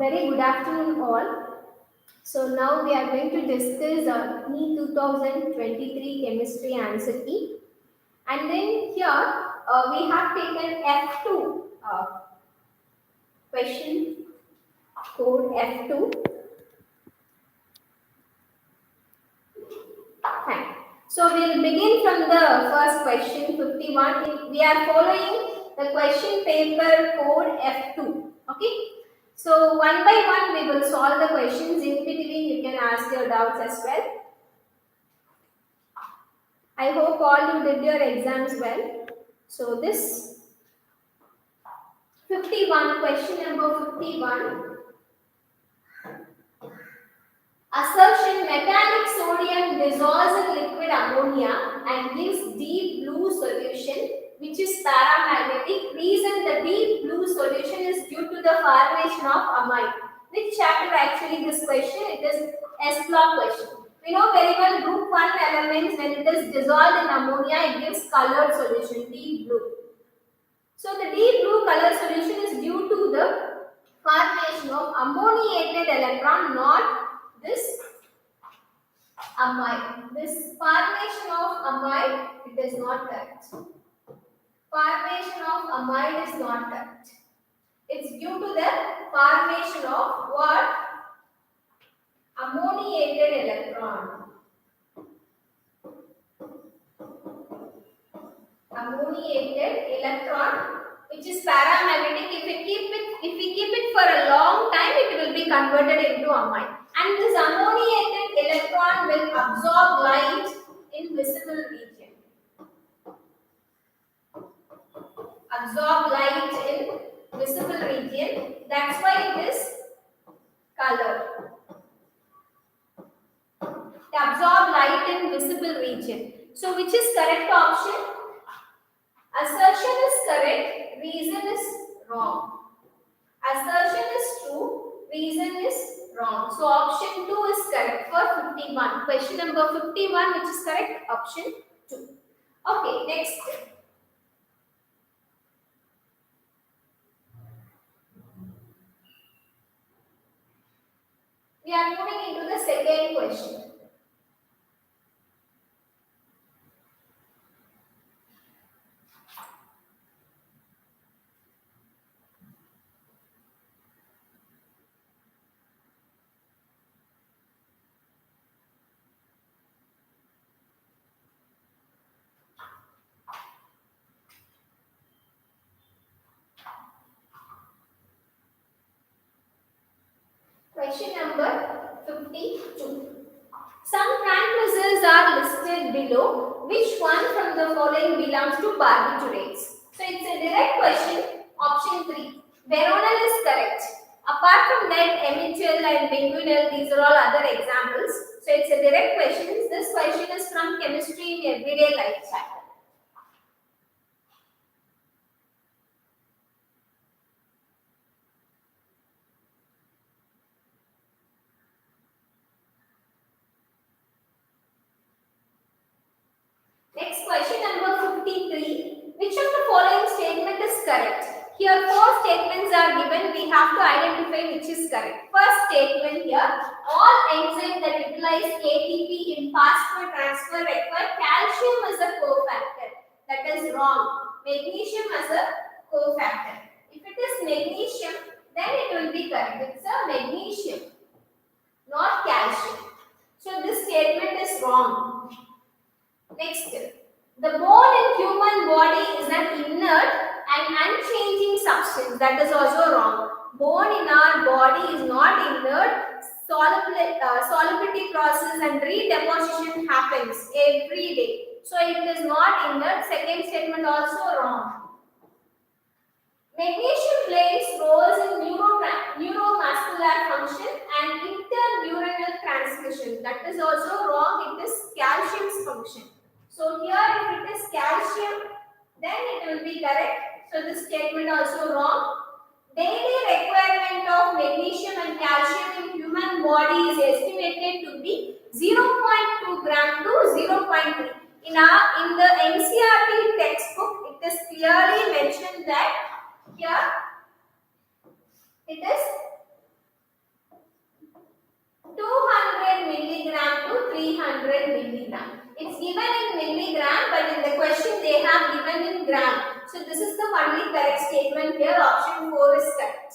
Very good afternoon, all. So now we are going to discuss NEET 2023 chemistry answer key, and then here we have taken F2 question code F2. Fine. So we'll begin from the first question 51. We are following the question paper code F2. Okay. So one by one we will solve the questions. In between you can ask your doubts as well. I hope all you did your exams well. So this 51, question number 51. Assertion: metallic sodium dissolves in liquid ammonia and gives deep blue solution which is paramagnetic. Reason: the deep blue solution is due to the formation of amide. Which chapter actually this question? It is S block question. We know very well group 1 elements, when it is dissolved in ammonia it gives colored solution, deep blue. So the deep blue color solution is due to the formation of ammoniated electron, not this amide. This formation of amide, it is not correct. Formation of amide is not correct. It's due to the formation of what? Ammoniated electron. Ammoniated electron, which is paramagnetic. If we keep it for a long time, it will be converted into amide. And this ammoniated electron will absorb light in visible region. Absorb light in visible region. That's why it is colored. They absorb light in visible region. So which is correct option? Assertion is correct, reason is wrong. Assertion is true, reason is wrong. So option 2 is correct for 51. Question number 51, which is correct, option 2. Okay, next. We are moving into the second question. Question number 52. Some transmitters are listed below. Which one from the following belongs to barbiturates? So it's a direct question. Option 3. Veronal is correct. Apart from that, emityl and bengunyl, these are all other examples. So it's a direct question. This question is from chemistry in everyday life chapter. Next question number 53. Which of the following statement is correct? Here 4 statements are given. We have to identify which is correct. First statement here. All enzymes that utilize ATP in phosphate transfer require calcium as a cofactor. That is wrong. Magnesium as a cofactor. If it is magnesium, then it will be correct. It's a magnesium, not calcium. So this statement is wrong. Next, the bone in human body is an inert and unchanging substance. That is also wrong. Bone in our body is not inert. Solubility process and redeposition happens every day. So it is not inert. Second statement also wrong. Magnesium plays roles in neuromuscular function and interneuronal transmission. That is also wrong. It is calcium's function. So here if it is calcium, then it will be correct. So this statement also wrong. Daily requirement of magnesium and calcium in human body is estimated to be 0.2 gram to 0.3. In the NCERT textbook, it is clearly mentioned that here it is 200 milligram to 300 milligram. It's given in milligram, but in the question they have given in gram. So this is the only correct statement here. Option 4 is correct.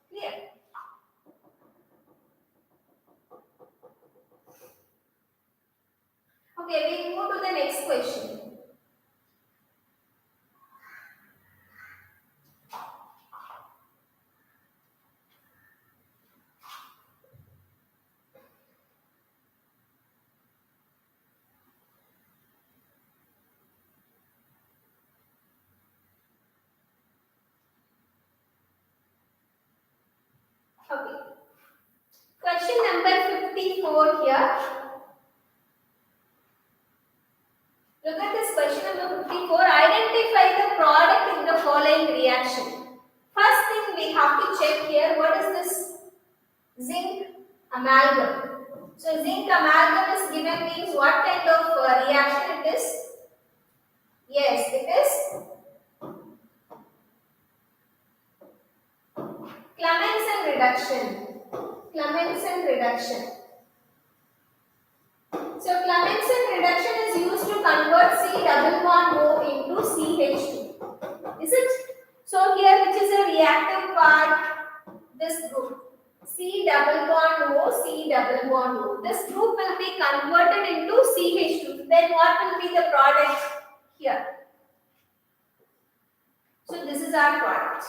Clear? Okay, we move to the next question. Okay. Question number 54 here. Look at this question number 54. Identify the product in the following reaction. First thing we have to check here, what is this? Zinc amalgam. So zinc amalgam is given means what kind of reaction it is? Yes, it is Clemmensen reduction. Clemmensen reduction. So Clemmensen reduction is used to convert C double bond O into CH2. Is it? So here which is a reactive part? This group. C double bond O, C double bond O. This group will be converted into CH2. Then what will be the product here? So this is our product.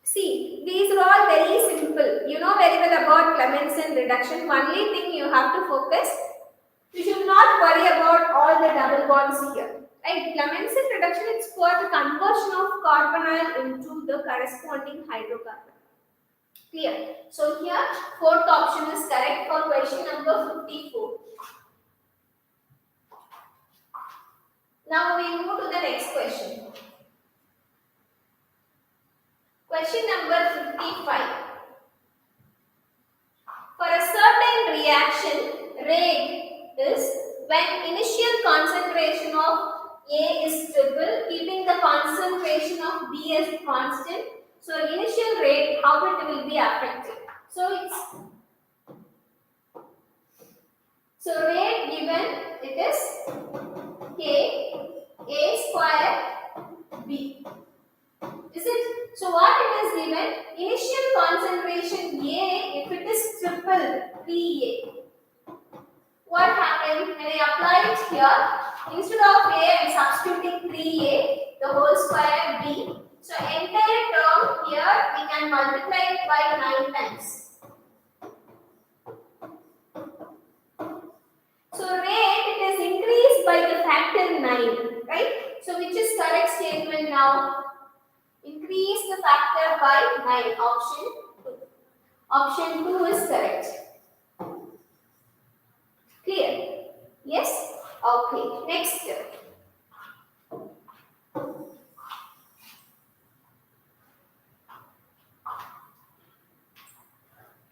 See, these are all very simple. You know very well about Clemmensen reduction. Only thing you have to focus, you should not worry about all the double bonds here. Right? Clemmensen reduction is for the conversion of carbonyl into the corresponding hydrocarbon. Clear? So here, fourth option is correct for question number 54. Now we move to the next question. Question number 55. For a certain reaction, rate is when initial concentration of A is triple, keeping the concentration of B as constant. So initial rate, how it will be affected. So rate given, it is K A square B. Is it? So what it is given? Initial concentration A, if it is triple, 3A. What happened? When I apply it here, instead of A, I am substituting 3A, the whole square B. So entire term here, we can multiply it by 9 times. So rate, it is increased by the factor 9, right? So which is correct statement now? Increase the factor by 9, option 2. Option 2 is correct. Clear? Yes? Okay. Next.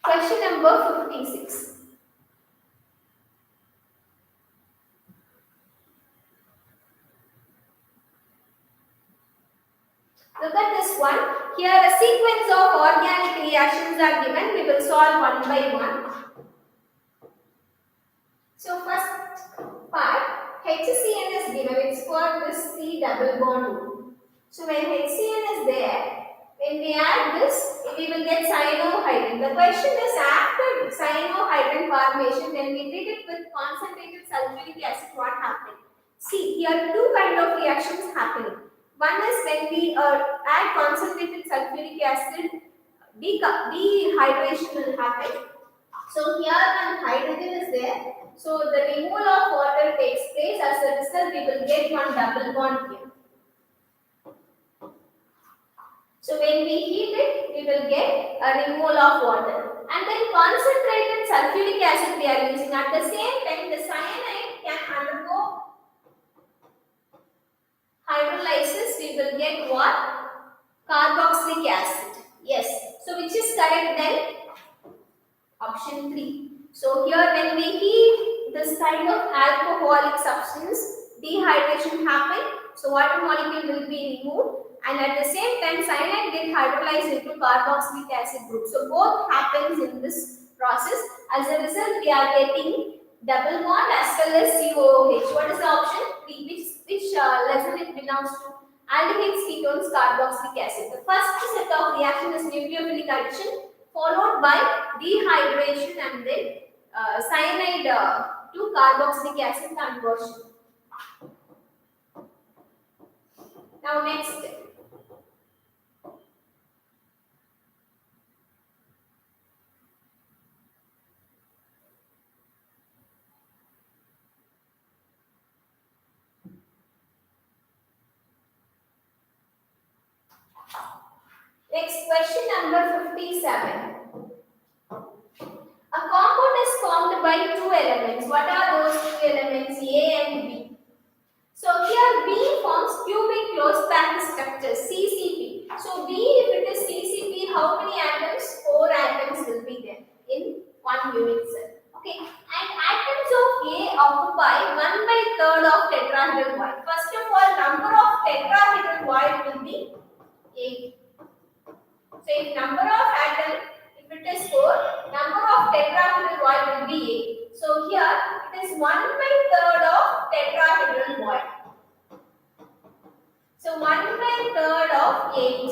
Question number 56. Look at this one. Here a sequence of organic reactions are given. We will solve one by one. So first part, HCN is given. It's for this C double bond. So when HCN is there, when we add this, we will get cyanohydrin. The question is after cyanohydrin formation, when we treat it with concentrated sulfuric acid, what happened? See, here two kind of reactions happening. One is when we add concentrated sulfuric acid, dehydration will happen. So here when hydrogen is there, so the removal of water takes place. As a result, we will get one double bond here. So when we heat it, we will get a removal of water. And then concentrated sulfuric acid we are using. At the same time, the cyanide can undergo hydrolysis. We will get what? Carboxylic acid. Yes. So which is correct then? Option 3. So here when we heat this kind of alcoholic substance, dehydration happen. So water molecule will be removed. And at the same time, cyanide get hydrolyzed into carboxylic acid group. So both happens in this process. As a result, we are getting double bond as well as COOH. What is the option? Which lesson it belongs to? Aldehydes, ketones, carboxylic acid. The first set of reaction is nucleophilic addition, followed by dehydration and then cyanide to carboxylic acid conversion. Now next. Next question number 57. A compound is formed by two elements. What are those two elements? A and B. So here B forms cubic closed packed structure CCP. So B, if it is CCP, how many atoms? 4 atoms will be there in one unit cell. Okay. And atoms of A occupy 1/3 of tetrahedral void. First of all, number of tetrahedral void will be 8. So if number of atoms, if it is 4, number of tetrahedral void will be 8. So here it is 1/3 of tetrahedral void. So 1/3 of 8.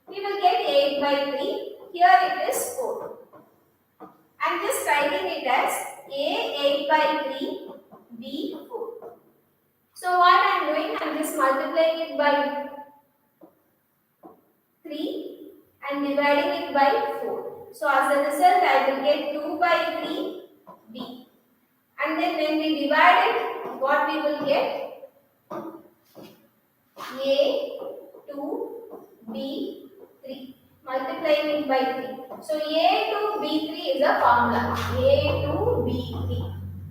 We will get 8/3. Here it is 4. I am just writing it as A 8/3, B 4. So what I am doing, I am just multiplying it by 3 and dividing it by 4. So as a result, I will get 2/3 B. And then when we divide it, what we will get? A 2 B 3. Multiplying it by 3. So A to B3 is a formula. A to B3.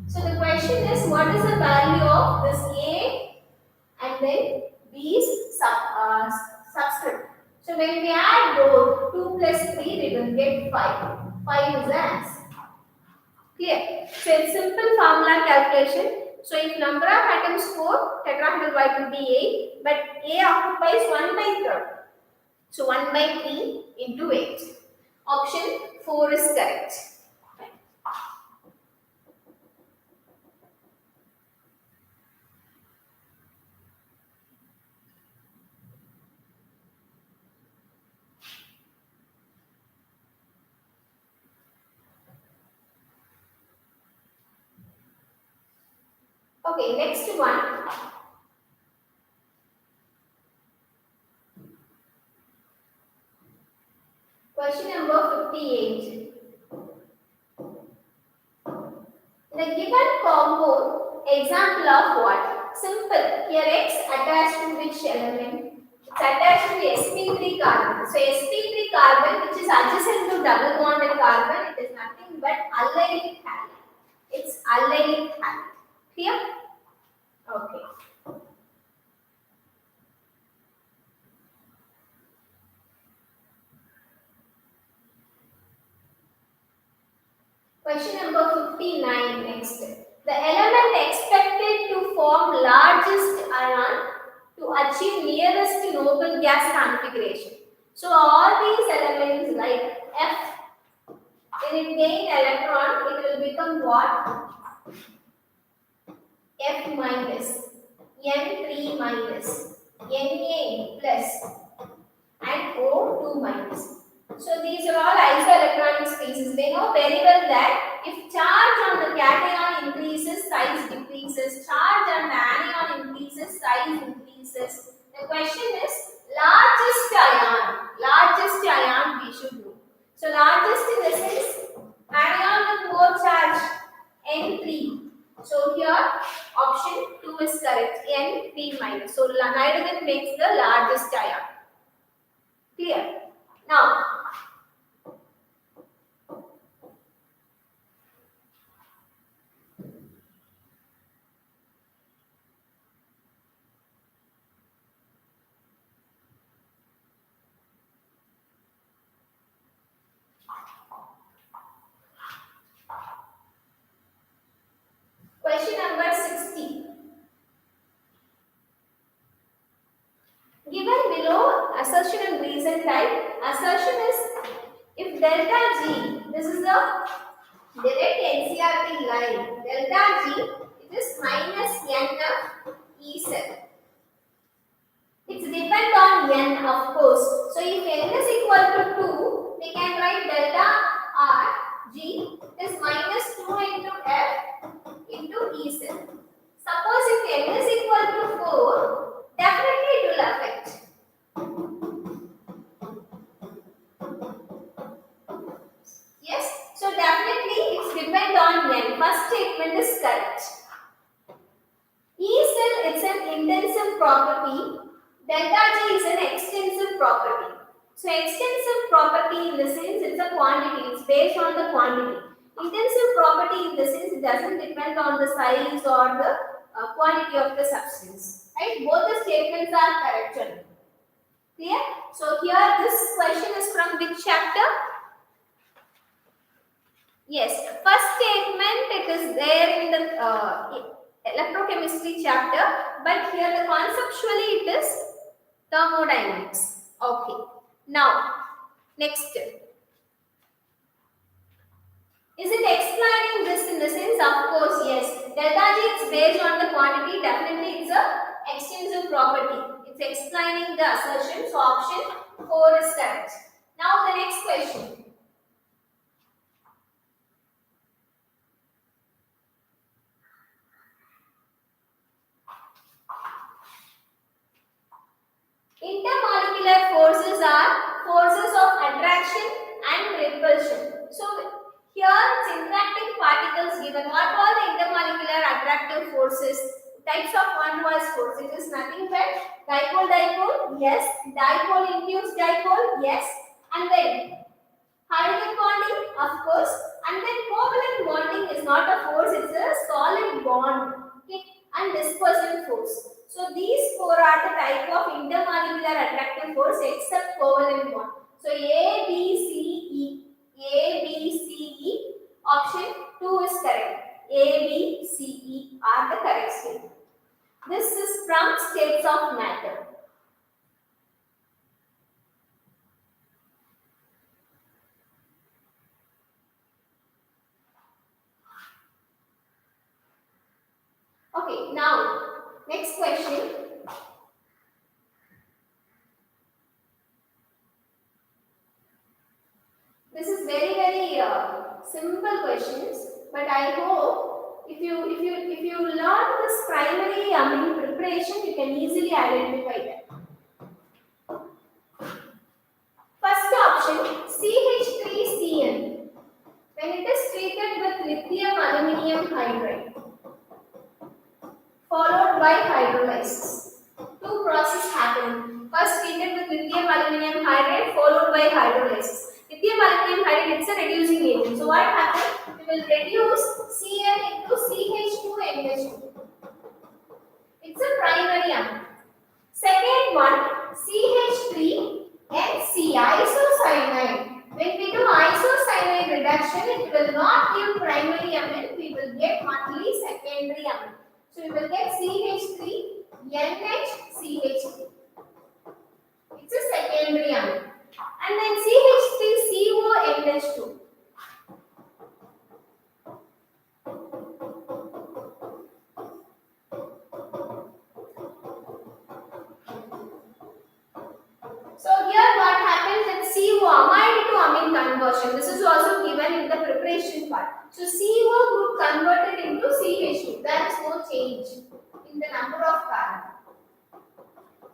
So the question is, what is the value of this A and then B's subscript? So when we add both 2 plus 3, we will get 5. 5 is the answer. Clear? So it's simple formula calculation. So if number of atoms 4, tetrahedral void will be 8, but A occupies 1/3. So 1/3 into 8. Option 4 is correct. Okay, next one. Question number 58. The given compound, example of what? Simple. Here X attached to which element? It's attached to sp3 carbon. So sp3 carbon, which is adjacent to double bonded carbon, it is nothing but allylic halide. It's allylic halide. Clear? Okay. Question number 59 next. The element expected to form largest ion to achieve nearest noble gas configuration. So all these elements like F, when it gain electron, it will become what? F minus, N3 minus, Na plus, and O2 minus. So these are all isoelectronic species. We know very well that if charge on the cation increases, size decreases. Charge on the anion increases, size increases. The question is largest ion. Largest ion we should know. So largest in the sense anion with more charge, N3. So here option 2 is correct, N3 minus. So hydrogen makes the largest ion. Clear? Now, question number 60. Given below assertion and reason type, assertion is if delta G, This is the direct NCRT line. Delta G, it is minus N of E cell. It's depend on N, of course. So if N is equal to 2, we can write delta R G is minus 2 into F into E cell. Suppose if N is equal to 4, definitely it will affect. Yes, so definitely it's depend on N. First statement is correct. E cell is an intensive property. Delta G is an extensive property. So extensive property in the sense it's a quantity. It's based on the quantity. Intensive property in the sense it doesn't depend on the size or the quantity of the substance. Right? Both the statements are correct. Clear? So here this question is from which chapter? Yes, first statement it is there in the electrochemistry chapter, but here the conceptually it is thermodynamics. Okay. Now, next. Is it explaining this in the sense? Of course, yes. Delta G is based on the quantity. Definitely, it's a extensive property. It's explaining the assertion. So, option 4 is correct. Now, the next question. Intermolecular forces are forces of attraction and repulsion. So, here it's interacting particles given. What are the intermolecular attractive forces? Types of van der Waals force. It is nothing but dipole-dipole, yes. Dipole-induced dipole, yes. And then hydrogen bonding, of course. And then covalent bonding is not a force, it's a solid bond. Okay. And dispersion force. So these four are the type of intermolecular attractive force except covalent bond. So A, B, C, E. A, B, C, E. Option 2 is correct. A, B, C, E are the correct statement. This is from states of matter. Okay, now next question. This is very simple questions, but I hope if you learn this primary amine preparation, you can easily identify that. First option CH3CN. When it is treated with lithium aluminium hydride, followed by hydrolysis. Two processes happen. First treated with lithium aluminium hydride, followed by hydrolysis. Lithium aluminium hydride is a reducing agent. So what happens? We will reduce Cl into CH2NH2. It's a primary amine. Second one, CH3NC isocyanide. When we do isocyanide reduction, it will not give primary amine. We will get only secondary amine. So we will get CH3NHCH3. It's a secondary amine. And then CH3CONH2. So here what happens is CO amide to amine conversion. This is also given in the preparation part. So CO group converted into CH2. There is no change in the number of carbon.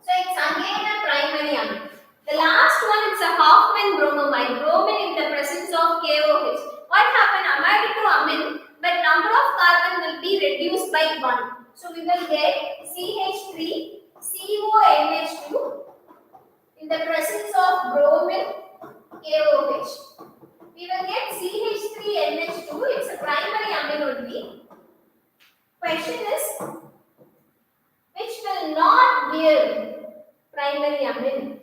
So it's again a primary amine. The last one is a Hoffman bromamide. Bromine in the presence of KOH. What happened? Amide to amine, but number of carbon will be reduced by 1. So we will get CH3CONH2 in the presence of bromine KOH. We will get CH3NH2. It's a primary amine only. Question is, which will not give primary amine?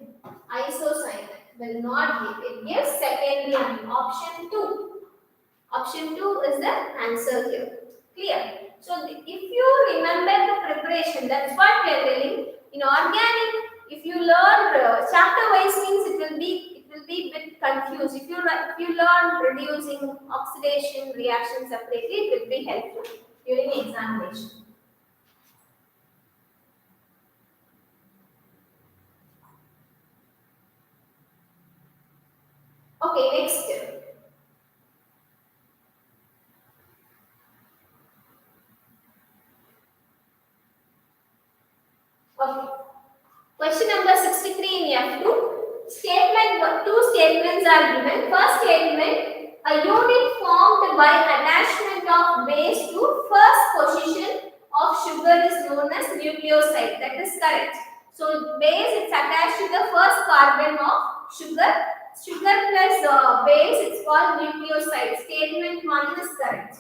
Isocyanide will not give. It gives secondary amine. Option 2. Option 2 is the answer here. Clear? So if you remember the preparation, that's what we are telling. In organic, if you learn chapter wise means it will be with confused. If you learn reducing oxidation reaction separately, it will be helpful during examination. Okay, next. Okay. Question number 63 in F2. Two statements are given. First statement, a unit formed by attachment of base to first position of sugar is known as nucleoside. That is correct. So base is attached to the first carbon of sugar. Sugar plus base, it's called nucleoside. Statement 1 is correct.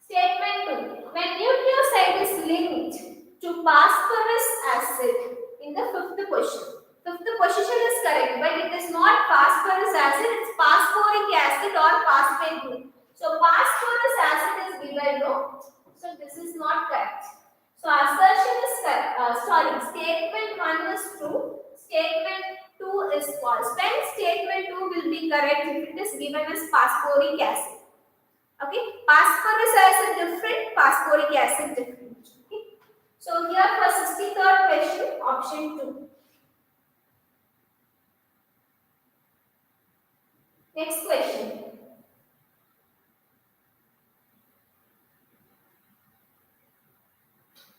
Statement 2. When nucleoside is linked to phosphorus acid in the fifth position. Fifth position is correct, but it is not phosphorus acid, it's phosphoric acid or phosphate group. So phosphorus acid is given, no? So this is not correct. So assertion is correct. Statement 1 is true. Statement 2 is false. When statement 2 will be correct if it is given as phosphoric acid. Okay, phosphorus acid different, phosphoric acid different. Okay. So here for 63rd question, option 2. Next question.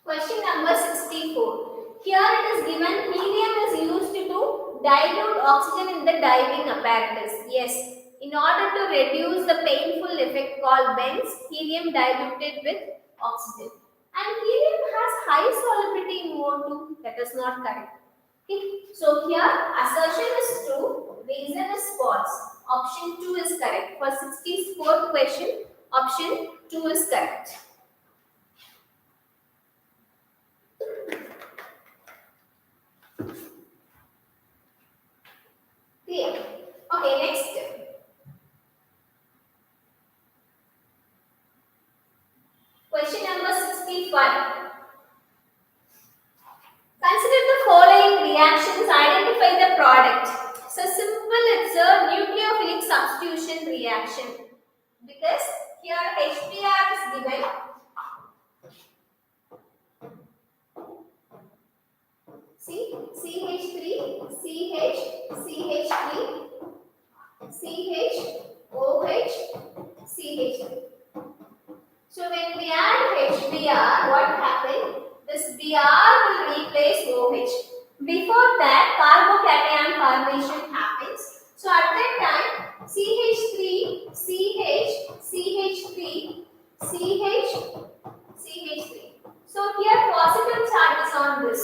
Question number 64. Here it is given helium is used to dilute oxygen in the diving apparatus. Yes. In order to reduce the painful effect called bends, helium diluted with oxygen. And helium has high solubility in O2. That is not correct. Okay. So here assertion is true, reason is false. Option 2 is correct. For 64th question, option 2 is correct. Clear? Okay, next. Question number 65. Consider the following reactions, identify the product. So simple, it's a nucleophilic substitution reaction. Because here HBr is given. See, CH3, CH, CH3, CH, OH, CH3. So when we add HBr, what happened? This Br will replace OH. Before that, carbocation formation happens. So at that time, CH3, CH, CH3, CH, CH3. So here positive charge is on this.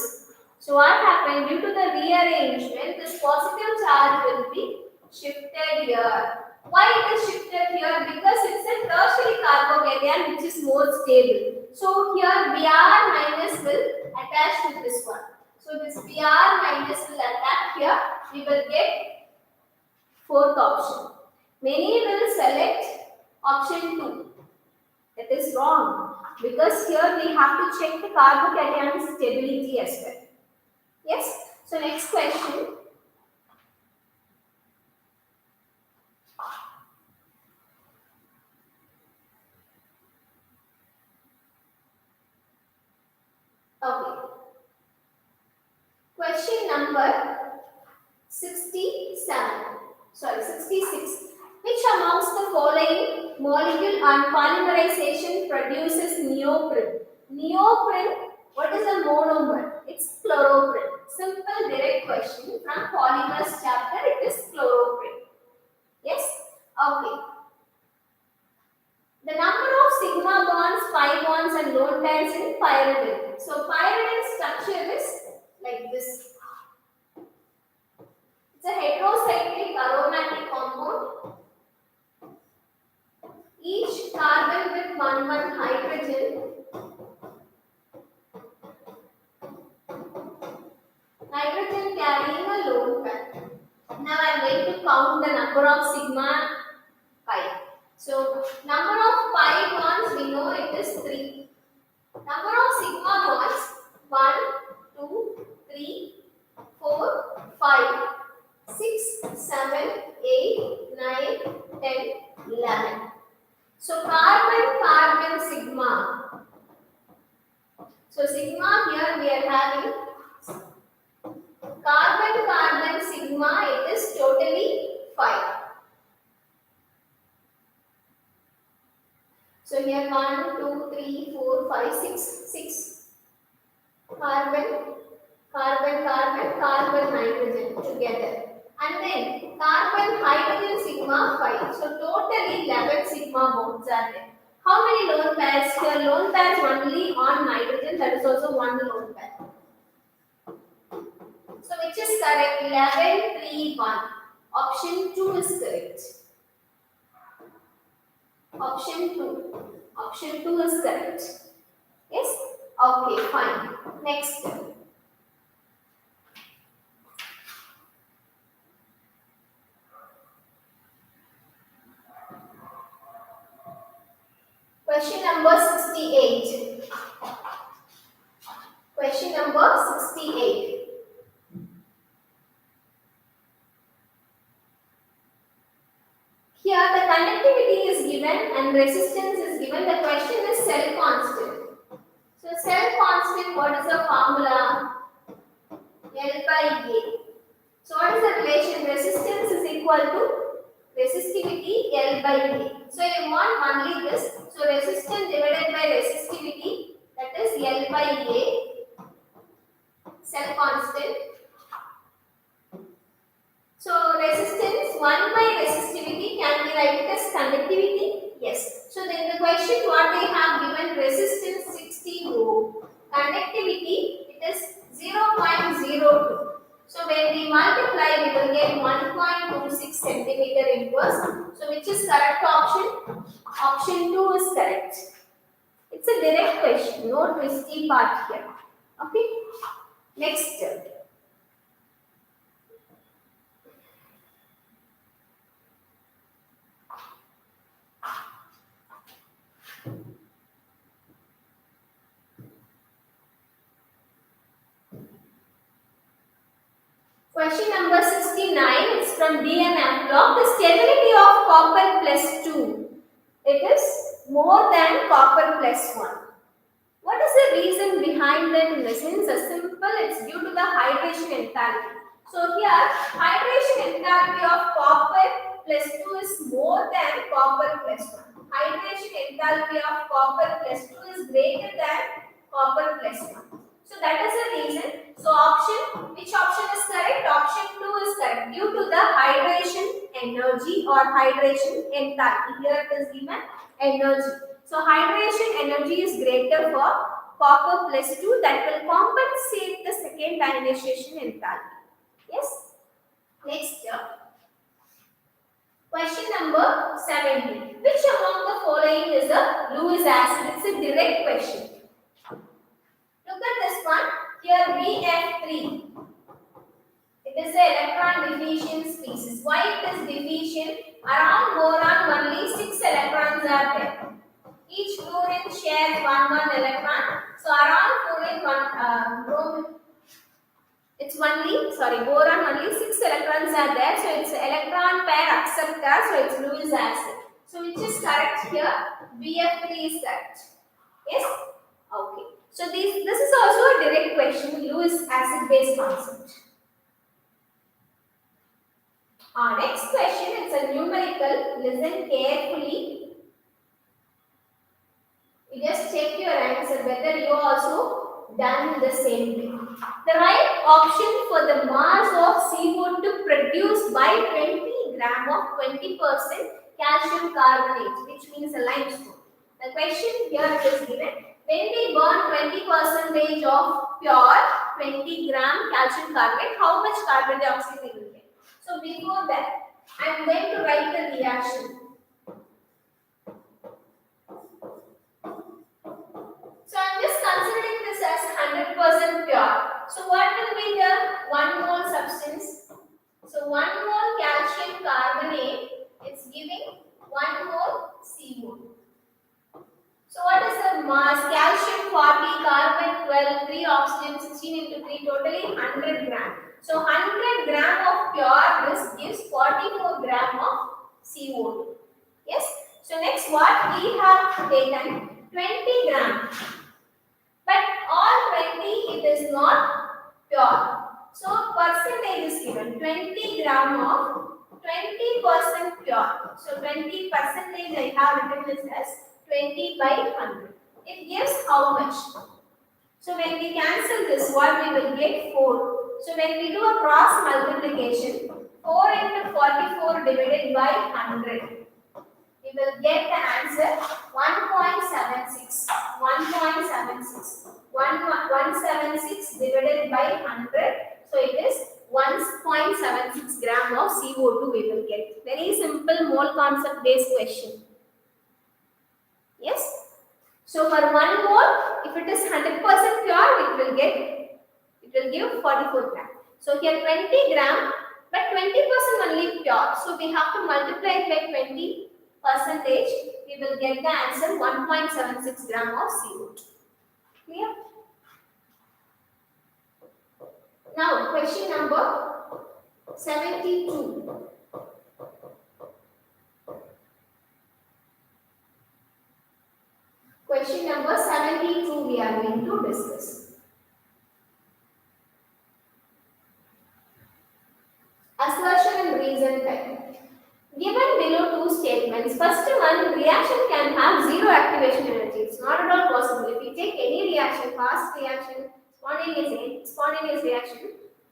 So what happened? Due to the rearrangement, this positive charge will be shifted here. Why it is shifted here? Because it's a tertiary carbocation which is more stable. So here Br minus will attach to this one. So this Br minus will attach here. We will get fourth option. Many will select option 2. That is wrong. Because here we have to check the carbocation stability as well. Yes. So next question. Okay. Question number 66. Which amongst the following molecule on polymerization produces neoprene? Neoprene, what is a monomer? It's chloroprene. Simple direct question from polymers chapter, it is chloroprene. Yes? Okay. The number of sigma bonds, pi bonds and lone pairs in pyridine. So pyridine structure is like this. It's a heterocyclic aromatic compound. Each carbon with one hydrogen. Hydrogen carrying a lone pair. Now I am going to count the number of sigma pi. So number of pi bonds we know it is 3. Number of sigma bonds 1, 2, 3, 4, 5, 6, 7, So sigma here we are having carbon sigma, it is totally 5. So here 1, 2, 3, 4, 5, 6, 6. Carbon, carbon, nitrogen together. And then carbon, hydrogen, sigma 5. So totally 11 sigma bonds are there. How many lone pairs? Here lone pairs only on nitrogen, that is also one lone pair. So which is correct? 11, 3, 1. Option 2 is correct. Option 2. Option 2 is correct. Yes? Okay, fine. Next. Question number 68. Question number 68. Here the conductivity is given and resistance is given. The question is cell constant. So cell constant, what is the formula? L by A. So what is the relation? Resistance is equal to resistivity L by A. So you want only this. So resistance divided by resistivity, that is L by A, cell constant. So resistance 1 by resistivity, can we write it as conductivity? Yes. So then the question what they have given, resistance 60 ohm, conductivity it is 0.02. So when we multiply, we will get 1.26 centimeter inverse. So which is correct option? Option 2 is correct. It's a direct question, no twisty part here. Okay. Next. Question number 69 is from D and F block. The stability of copper plus 2, it is more than copper plus 1. What is the reason behind that? In the sense, simple, it's due to the hydration enthalpy. So here, hydration enthalpy of copper plus 2 is more than copper plus 1. Hydration enthalpy of copper plus 2 is greater than copper plus 1. So that is the reason. So which option is correct? Option 2 is correct. Due to the hydration energy or hydration enthalpy. Here it is given energy. So hydration energy is greater for copper plus 2, that will compensate the second ionization enthalpy. Yes? Next. Question number 70. Which among the following is a Lewis acid? It's a direct question. Look at this one. Here BF3. It is an electron deficient species. Why it is deficient? Around boron only 6 electrons are there. Each fluorine shares 1 electron. So around fluorine boron only 6 electrons are there. So it's electron pair acceptor. So it's Lewis acid. So which is correct here? BF3 is correct. Yes? Okay. So this is also a direct question, Lewis acid base concept. Next question, it's a numerical. Listen carefully. You just check your answer whether you also done the same thing. The right option for the mass of CO2 produced by 20 gram of 20% calcium carbonate, which means a limestone. The question here is given. When we burn 20% of pure 20 gram calcium carbonate, how much carbon dioxide we will get? So before that, I am going to write the reaction. So I am just considering this as 100% pure. So what will be the 1 mole substance? So 1 mole calcium carbonate, it's giving 1 mole CO. So what is the mass? Calcium 40, carbon 12, 3 oxygen, 16 into 3, totally 100 gram. So 100 gram of pure this gives 44 gram of CO2. Yes. So next what we have taken 20 gram. But all 20 gram of 20% pure. So 20 percentage I have written this as 20 by 100. It gives how much? So when we cancel this, what we will get? 4. So when we do a cross multiplication, 4 into 44 divided by 100, we will get the answer 1.76. 1.76. 176 divided by 100. So it is 1.76 gram of CO2 we will get. Very simple mole concept based question. Yes. So for 1 mole, if it is 100% pure, it will give 44 gram. So here 20 gram, but 20% only pure. So we have to multiply it by 20 percentage. We will get the answer 1.76 gram of CO2. Clear? Now question number 72. Question number 72 we are going to discuss. Assertion and reason type. Given below two statements, first one, reaction can have zero activation energy. It's not at all possible. If we take any reaction, fast reaction, spontaneous reaction,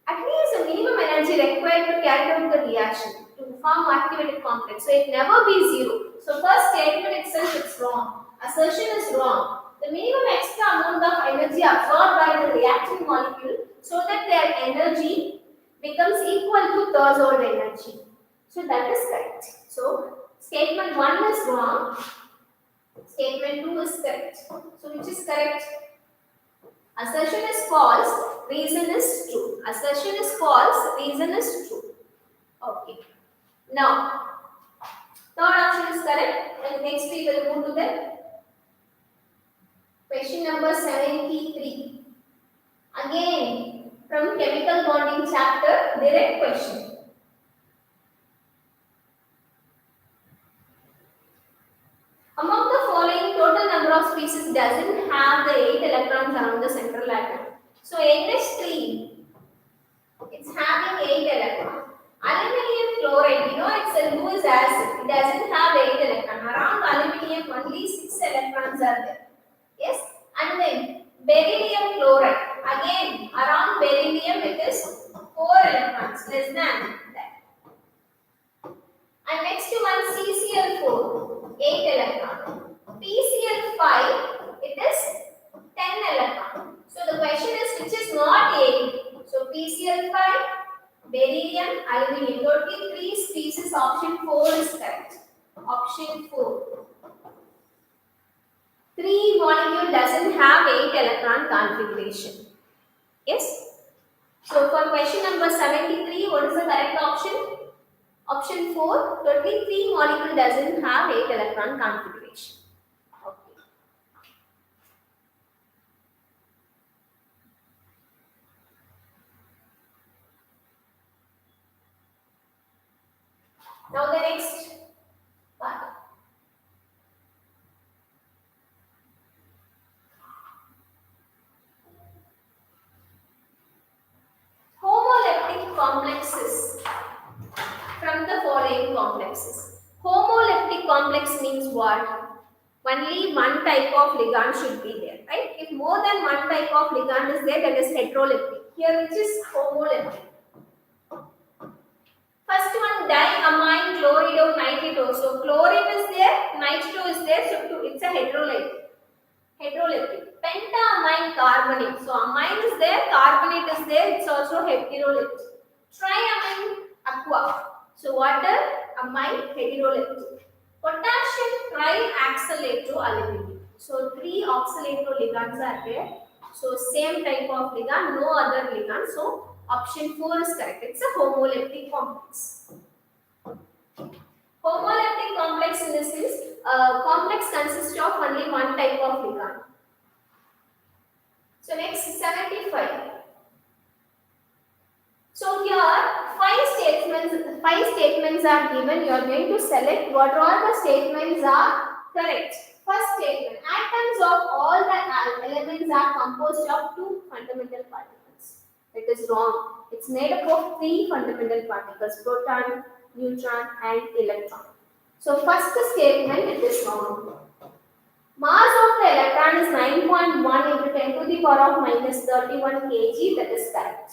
at least a minimum energy required to carry out the reaction to form activated complex. So it never be zero. So first statement itself is wrong. Assertion is wrong. The minimum extra amount of energy absorbed by the reacting molecule so that their energy becomes equal to threshold energy. So that is correct. So statement 1 is wrong. Statement 2 is correct. So which is correct? Assertion is false, reason is true. Assertion is false, reason is true. Okay. Now, third option is correct, and next we will move to the question number 73. Again, from chemical bonding chapter, direct question. Among the following, total number of species doesn't have the 8 electrons around the central atom. So NH3, it's having 8 electrons. Aluminium chloride, it's a loose acid. It doesn't have 8 electrons. Around aluminium, only 6 electrons are there. Yes? And then beryllium chloride. Again, around beryllium, it is 4 electrons, less than that. And next one, CCl4, 8 electrons. PCl5, it is 10 electrons. So the question is which is not 8. So PCl5, beryllium, aluminium. Totally 3 species. Option 4 is correct. Option 4. 3 molecule doesn't have 8 electron configuration. Yes? So for question number 73, what is the correct option? Option 4, totally 3 molecule doesn't have 8 electron configuration. Okay. Now the next part. Homoleptic complexes from the following complexes. Homoleptic complex means what? Only one type of ligand should be there, right? If more than one type of ligand is there, that is heteroleptic. Here which is homoleptic. First one, diamine chlorido nitrito. So chlorine is there, nitrito is there, so it's a heteroleptic. Pentamine carbonate. So amine is there, carbonate is there, it's also heteroleptic. Triamine aqua. So water, amine, heteroleptic. Potassium trioxalate to aluminum. So 3 oxalato ligands are there. So same type of ligand, no other ligand. So option 4 is correct. It's a homoleptic complex. Homoleptic complex in this is complex consists of only one type of ligand. So next 75. So here 5 statements are given. You are going to select what all the statements are correct. First statement, atoms of all the elements are composed of 2 fundamental particles. It is wrong. It's made up of three fundamental particles: proton, neutron, and electron. So first statement, it is wrong. Mass of the electron is 9.1 into 10 to the power of minus 31 kg. That is correct.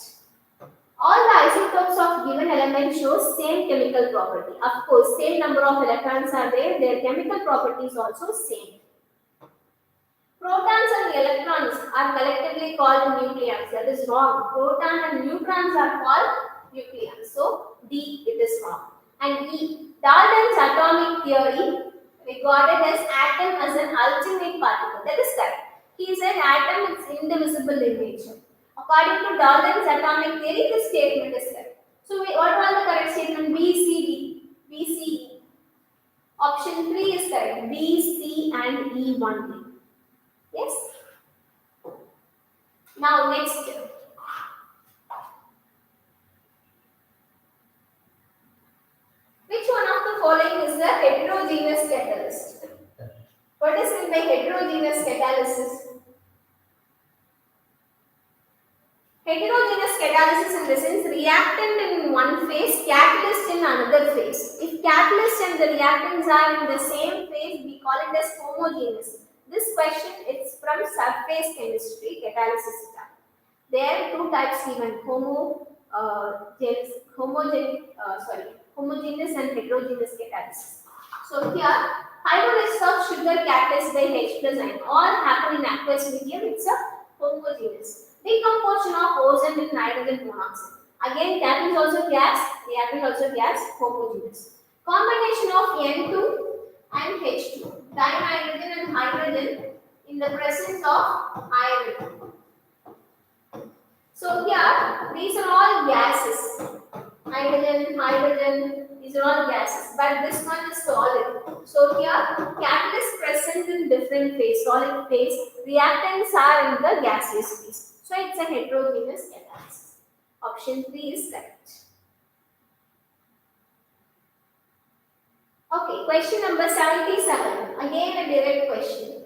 All the isotopes of given element show same chemical property. Of course, same number of electrons are there. Their chemical properties also same. Protons and electrons are collectively called nucleons. That is wrong. Proton and neutrons are called nucleons. So D, it is wrong. And E, Dalton's atomic theory regarded as atom as an ultimate particle. That is correct. He said atom is indivisible in nature. According to Dalton's atomic theory, this statement is correct. So what was the correct statement? B, C, D. B, C, E. Option 3 is correct. B, C and E only. Yes. Now next. Which one of the following is the heterogeneous catalyst? What is meant by heterogeneous catalysis? Heterogeneous catalysis in the sense reactant in one phase, catalyst in another phase. If catalyst and the reactants are in the same phase, we call it as homogeneous. This question is from surface chemistry, catalysis type. There are two types given: homogeneous and heterogeneous catalysis. So here, hydrolysis of sugar catalyzed by H plus ion all happen in aqueous medium. It's a homogeneous. Decomposition of ozone with nitrogen monoxide. Again, that is also gas. Reactant also gas. Homogeneous. Combination of N2 and H2, dinitrogen and hydrogen in the presence of iron. So here, these are all gases. Hydrogen, these are all gases. But this one is solid. So here, catalyst present in different phase, solid phase. Reactants are in the gaseous phase. So it's a heterogeneous catalysis. Option 3 is correct. Okay, question number 77. Again a direct question.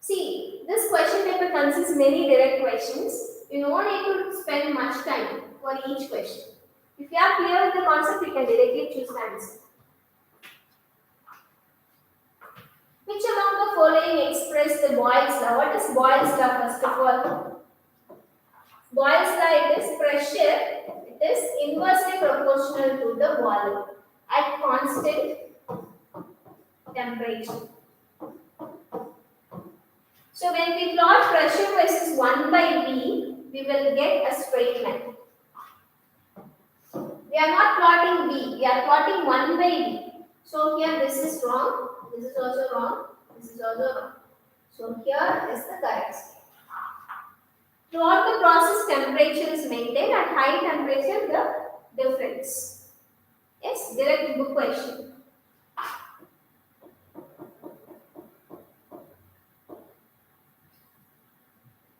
See, this question paper consists many direct questions. You don't need to spend much time for each question. If you are clear with the concept, you can directly choose the answer. Which among the following express the Boyle's law? What is Boyle's law first of all? Boyle's law, it is pressure. It is inversely proportional to the volume at constant temperature. So when we plot pressure versus 1 by V, we will get a straight line. We are not plotting V, we are plotting 1 by V. So here this is wrong, this is also wrong, this is also wrong. So here is the correct step. Throughout the process, temperature is maintained. At high temperature, the difference. Yes, direct book question.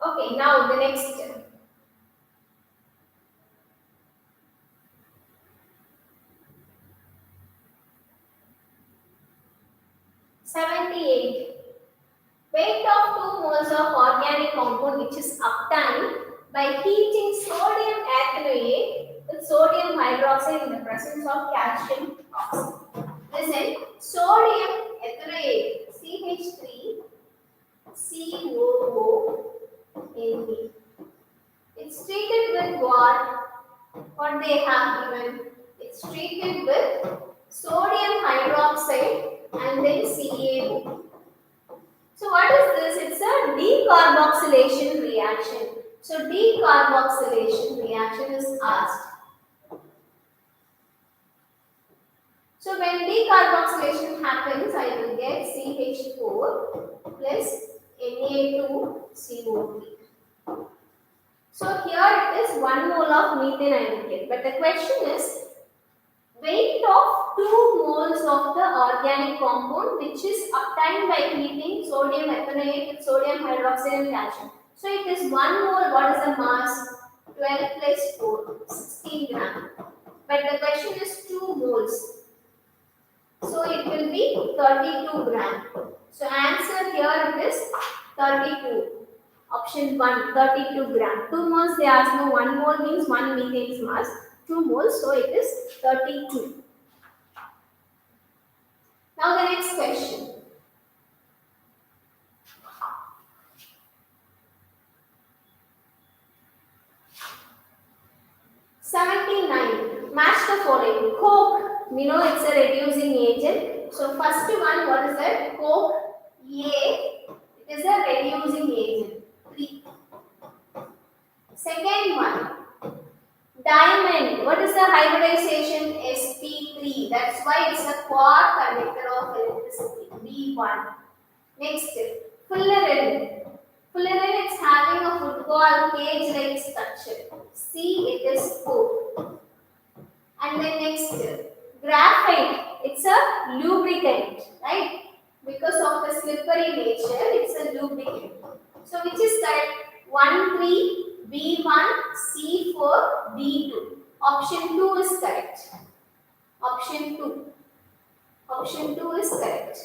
Okay, now the next step. Weight of 2 moles of organic compound which is obtained by heating sodium ethanoate with sodium hydroxide in the presence of calcium oxide. Listen, sodium ethanoate CH3 COO. It's treated with what? What they have given? It's treated with sodium hydroxide and then CaO. So what is this? It's a decarboxylation reaction. So decarboxylation reaction is asked. So when decarboxylation happens, I will get CH4 plus Na2CO3. So here it is 1 mole of methane I will get. But the question is, weight of 2 moles of the organic compound which is obtained by heating sodium ethanoate with sodium hydroxide and calcium. So it is 1 mole. What is the mass? 12 plus 4, 16 gram. But the question is 2 moles. So it will be 32 gram. So answer here it is 32. Option 1, 32 gram. 2 moles they ask, no, 1 mole means 1 methane's mass. 2 moles, so it is 32. Now the next question. 79. Match the following. Coke, we know it's a reducing agent. So first one, what is that? Coke A, it is a reducing agent. 3. Second one, diamond. What is the hybridization? sp3. That's why it's a quad conductor of electricity. B1. Next, fullerene. Fullerene is having a football cage-like structure. C, it is 4. And then next, graphite. It's a lubricant, right? Because of the slippery nature, it's a lubricant. So which is correct? 1, 3. B1, C4, B2. Option 2 is correct. Option 2. Option 2 is correct.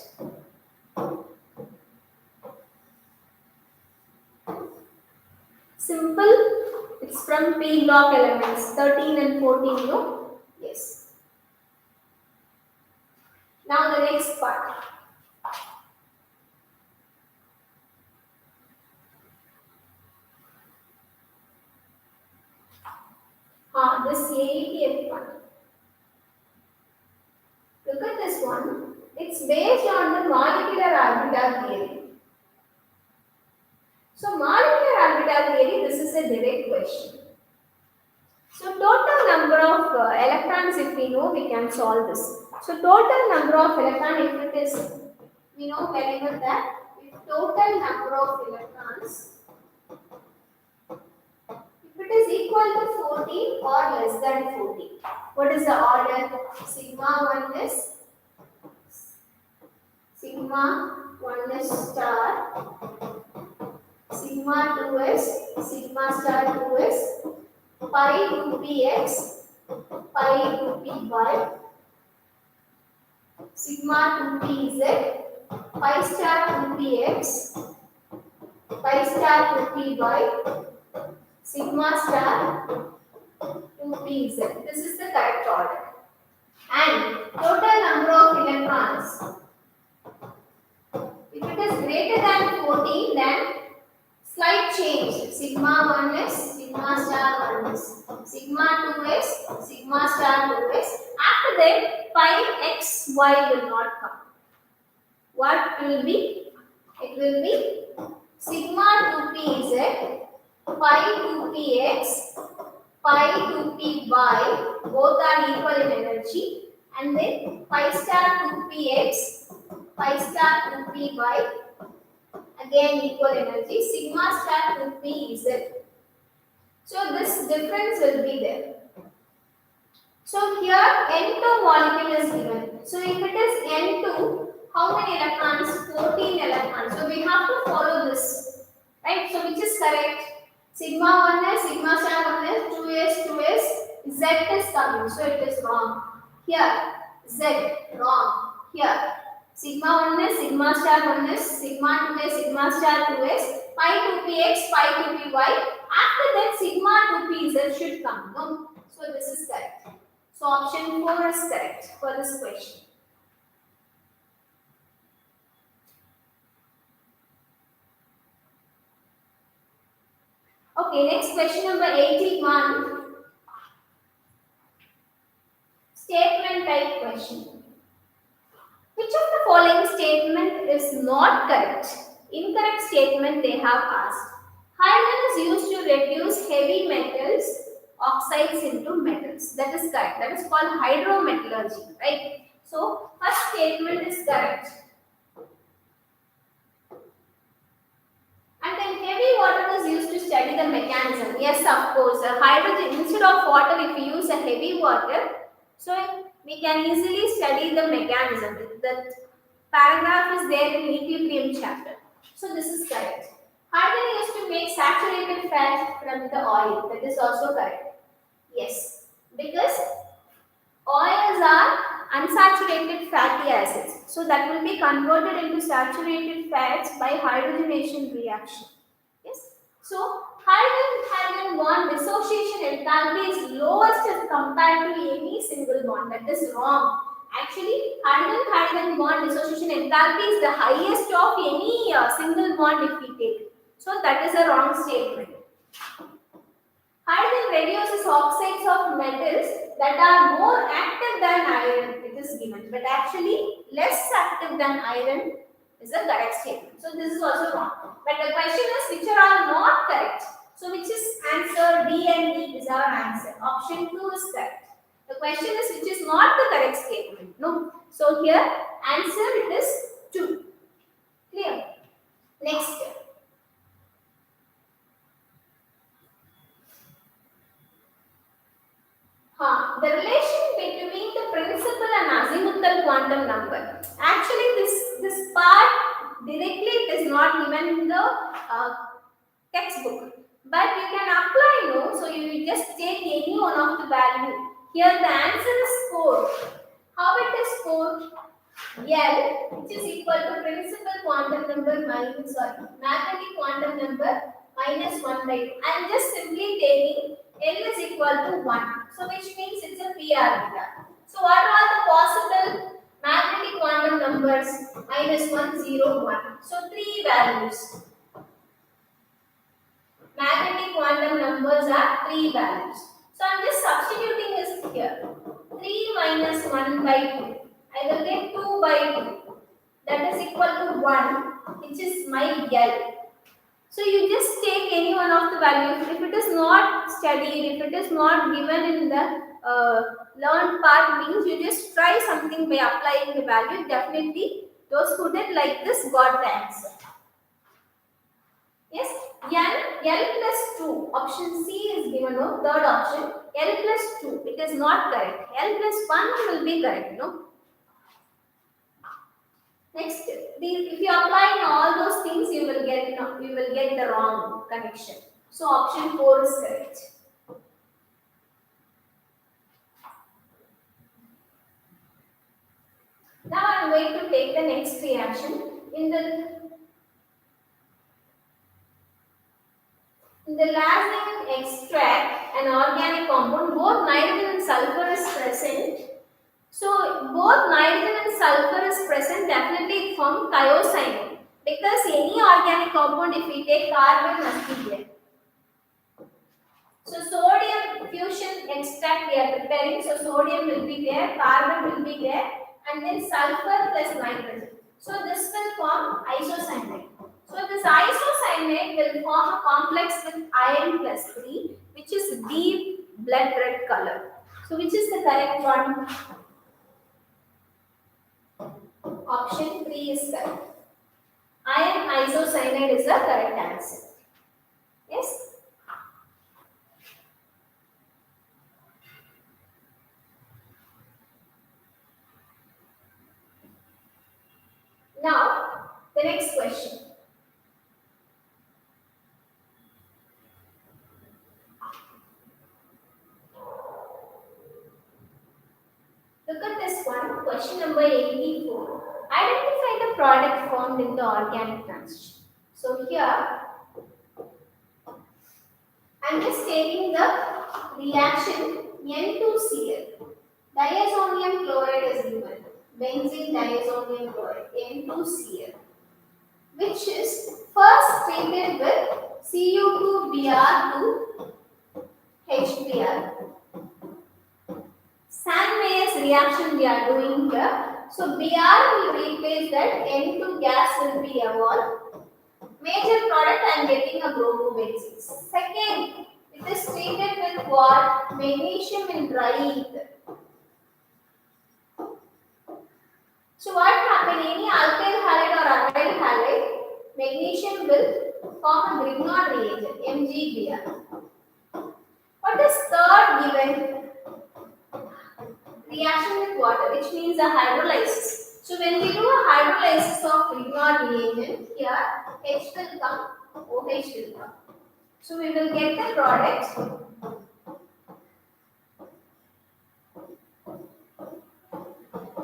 Simple. It's from P block elements. 13 and 14, no? Yes. Now the next part. This AETF one. Look at this one. It's based on the molecular orbital theory. So molecular orbital theory, this is a direct question. So total number of electrons, if we know, we can solve this. So total number of electrons, if it is, we know very well that if total number of electrons, if it is equal to 14 or less than 14, what is the order? Sigma 1 is sigma 1 is star, sigma 2 is sigma star 2 is pi 2px, pi 2py, sigma 2pz, pi star 2px, pi star 2py, sigma star 2pz. This is the correct order. And total number of electrons, if it is greater than 14, then slight change. Sigma 1 is sigma star 1 is, sigma 2 is sigma star 2 is. After that, pi x y will not come. What will be? It will be sigma 2pz, pi 2px, pi 2py, both are equal in energy, and then pi star 2px, pi star 2py, again equal energy, sigma star 2pz. So this difference will be there. So here N2 molecule is given. So if it is N2, how many electrons? 14 electrons. So we have to follow this, right? So which is correct? Sigma 1 is, sigma star 1 is, 2s, 2s, z is coming. So it is wrong. Here, z, wrong. Here, sigma 1 is, sigma star 1 is, sigma 2 is, sigma star 2 is, pi 2px, pi 2py. After that, sigma 2pz should come. No? So this is correct. So option 4 is correct for this question. Okay, next question number 81. Statement type question. Which of the following statement is not correct? Incorrect statement they have asked. Hydrogen is used to reduce heavy metals, oxides into metals. That is correct. That is called hydrometallurgy, right? So, first statement is correct. And then heavy water is used to study the mechanism. Yes, of course. Hydrogen, instead of water, if we use a heavy water, so we can easily study the mechanism. That paragraph is there in equilibrium chapter. So this is correct. Hydrogen used to make saturated fat from the oil. That is also correct. Yes, because oils are unsaturated fatty acids. So that will be converted into saturated fats by hydrogenation reaction. Yes. So hydrogen bond dissociation enthalpy is lowest as compared to any single bond. That is wrong. Actually, hydrogen bond dissociation enthalpy is the highest of any single bond if we take. So that is a wrong statement. Hydrogen reduces oxides of metals that are more active than iron. It is given, but actually less active than iron is a correct statement. So this is also wrong. But the question is which are all not correct. So which is answer D and E is our answer. Option 2 is correct. The question is which is not the correct statement. No. So here answer it is 2. Clear? Next. The relation between the principal and azimuthal quantum number. Actually, this part directly it is not given in the textbook, but you can apply. No, so you just take any one of the value. Here the answer is 4. How it is 4? L, which is equal to principal quantum number minus magnetic quantum number minus 1 by 2. I am just simply taking L is equal to 1. So which means it's a p orbital. So what are the possible magnetic quantum numbers? Minus 1, 0, 1. So 3 values. Magnetic quantum numbers are 3 values. So I am just substituting this here. 3 minus 1 by 2. I will get 2 by 2. That is equal to 1, which is my L. So you just take any one of the values. If it is not studied, if it is not given in the learned part, means you just try something by applying the value. Definitely those who did like this got the answer. Yes, L plus 2. Option C is given. No, third option. L plus 2. It is not correct. L plus 1 will be correct. No. Next, if you apply in all those things, you will get the wrong connection. So option 4 is correct. Now I am going to take the next reaction. In the Lazarine extract an organic compound, both nitrogen and sulfur is present. So both nitrogen and sulfur is present, definitely it forms thiocyanate. Because any organic compound, if we take carbon, must be there. So sodium fusion extract we are preparing. So sodium will be there, carbon will be there, and then sulfur plus nitrogen. So this will form isocyanate. So this isocyanate will form a complex with iron plus 3, which is deep blood red color. So which is the correct one? Option 3 is correct. Iron isocyanate is the correct answer. Yes? Now, the next question. Look at this one, question number 84. Identify the product formed in the organic transition. So here, I am just taking the reaction N2Cl. Diazonium chloride is given. Benzene diazonium chloride, N2Cl. Which is first treated with Cu2Br to HBr. Sand-Meyer's reaction we are doing here. So Br will replace that, N2 gas will be evolved. Major product I am getting a bromobenzene. Second, it is treated with what? Magnesium in dry ether. So what happened? Any alkyl halide or aryl halide, magnesium will form a Grignard reagent, MgBr. What is third given? Reaction with water, which means a hydrolysis. So when we do a hydrolysis of Grignard reagent, here H will come, OH will come. So we will get the product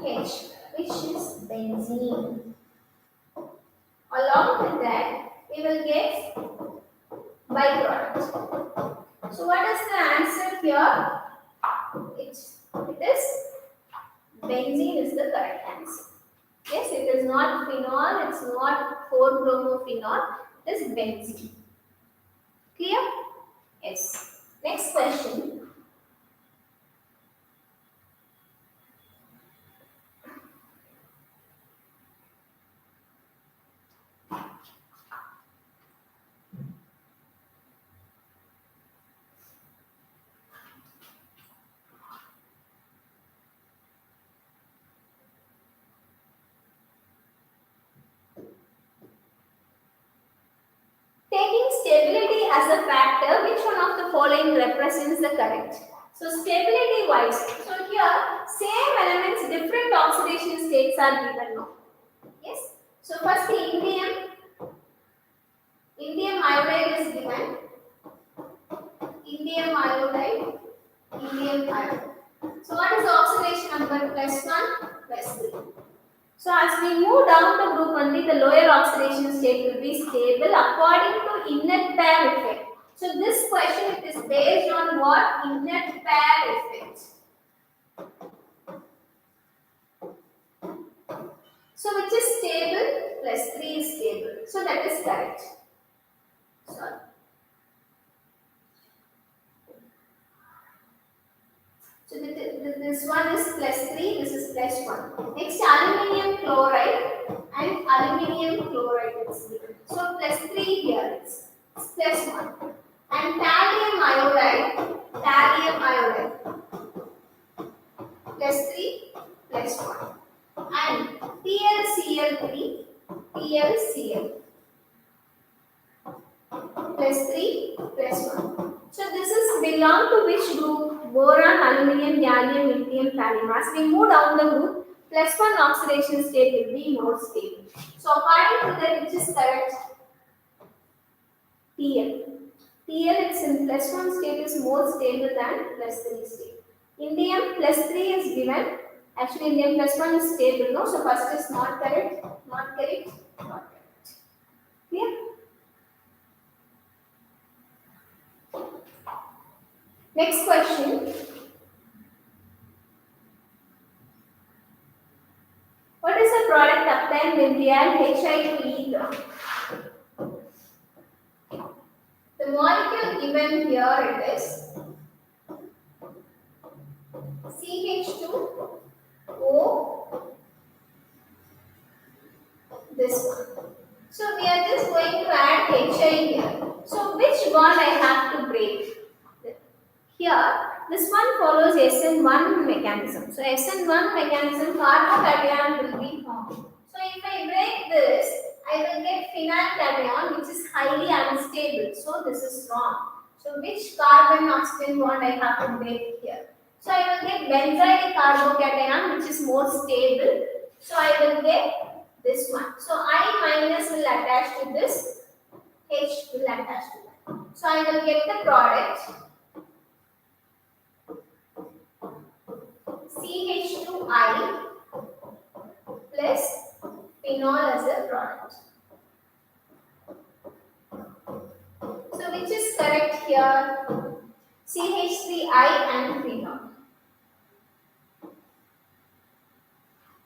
H, which is benzene. Along with that, we will get by So what is the answer here? It is benzene is the correct answer. Yes, it is not phenol, it's not 4-bromophenol, it is benzene. Clear? Yes. Next question. Taking stability as a factor, which one of the following represents the current? So stability wise, so here same elements, different oxidation states are given now. Yes. So first indium iodide is given. Indium iodide, indium iodide. So what is the oxidation number? +1, +3. So as we move down the group only, the lower oxidation state will be stable according to inert pair effect. So this question it is based on what? Inert pair effect. So which is stable? +3 is stable. So that is correct. Sorry. So this one is +3, this is +1. Next, aluminium chloride and aluminium chloride is given. So +3 here it's +1. And thallium iodide, +3, +1. And TlCl3, TlCl, +3, +1. So this is belong to which group? Boron, aluminium, gallium, lithium, thallium. As we move down the group, +1 oxidation state will be more stable. So according to that, which is correct? Tl. Tl it's in +1 state is more stable than +3 state. Indium +3 is given. Actually, indium +1 is stable, no? So first is not correct, not correct, not correct. Clear? Next question. What is the product obtained when we add HI to ether? The molecule given here it is CH2O, this one. So we are just going to add HI here. So which bond I have to break? Here, this one follows SN1 mechanism. So SN1 mechanism, carbocation will be formed. So if I break this, I will get phenylcation, which is highly unstable. So this is wrong. So which carbon oxygen bond I have to break here? So I will get benzyl carbocation, which is more stable. So I will get this one. So I minus will attach to this, H will attach to that. So I will get the product CH2I plus phenol as a product. So which is correct here? CH3I and phenol.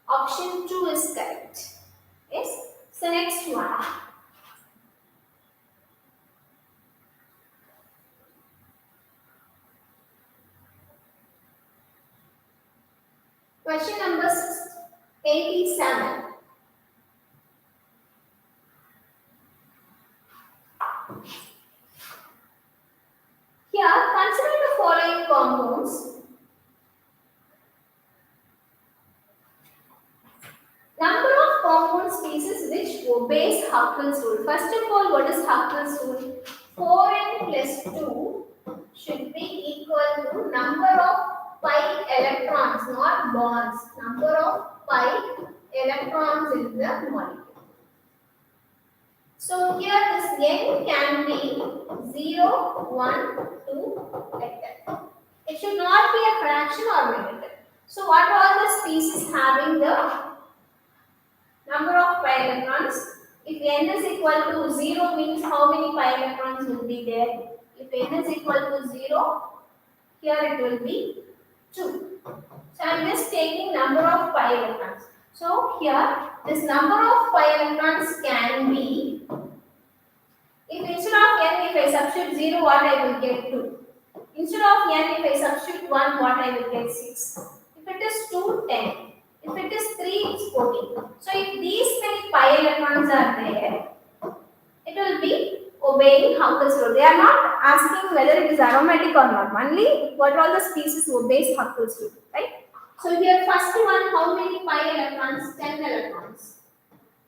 Option 2 is correct. Yes. So next one. Question number 87. Here, consider the following compounds. Number of compound species which obeys Huckel's rule. First of all, what is Huckel's rule? 4n plus 2 should be equal to number of pi electrons, not bonds. Number of pi electrons in the molecule. So here this n can be 0, 1, 2, like that. It should not be a fraction or negative. So what are the species having the number of pi electrons? If n is equal to 0 means how many pi electrons will be there? If n is equal to 0, here it will be 2. So I am just taking number of pi electrons. So here this number of pi electrons can be, if instead of n if I substitute 0, what I will get 2. Instead of n if I substitute 1, what I will get 6. If it is 2, 10. If it is 3, it's 14. So if these many pi electrons are there, it will be obeying Huckel's rule. They are not asking whether it is aromatic or not. Only what all the species obeys Huckel's rule, right? So here first one, how many pi electrons? 10 electrons.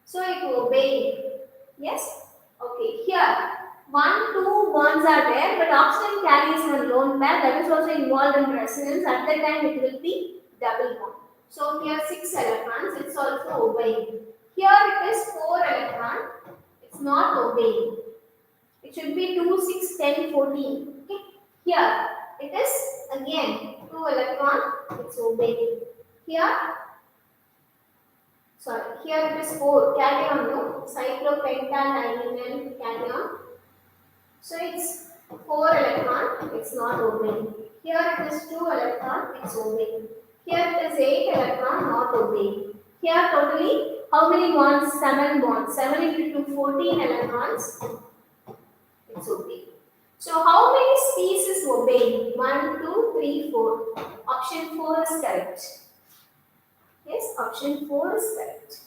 So it will obey. Yes? Okay. Here 1, 2 bonds are there, but oxygen carries one lone pair that is also involved in resonance. At that time it will be double bond. So here 6 electrons, it's also obeying. Here it is 4 electron, it's not obeying. It should be 2, 6, 10, 14. Okay. Here it is again 2 electron, it's obeying. Here it is 4 cation, no? Cyclopentanediene cation. So it's 4 electron, it's not obeying. Here it is 2 electron, it's obeying. Here it is 8 electron, not obeying. Here totally, how many bonds? 7 bonds. 7 into 2, 14 electrons. It's obeying. So how many species obeying? 1, 2, 3, 4. Option 4 is correct. Yes, option 4 is correct.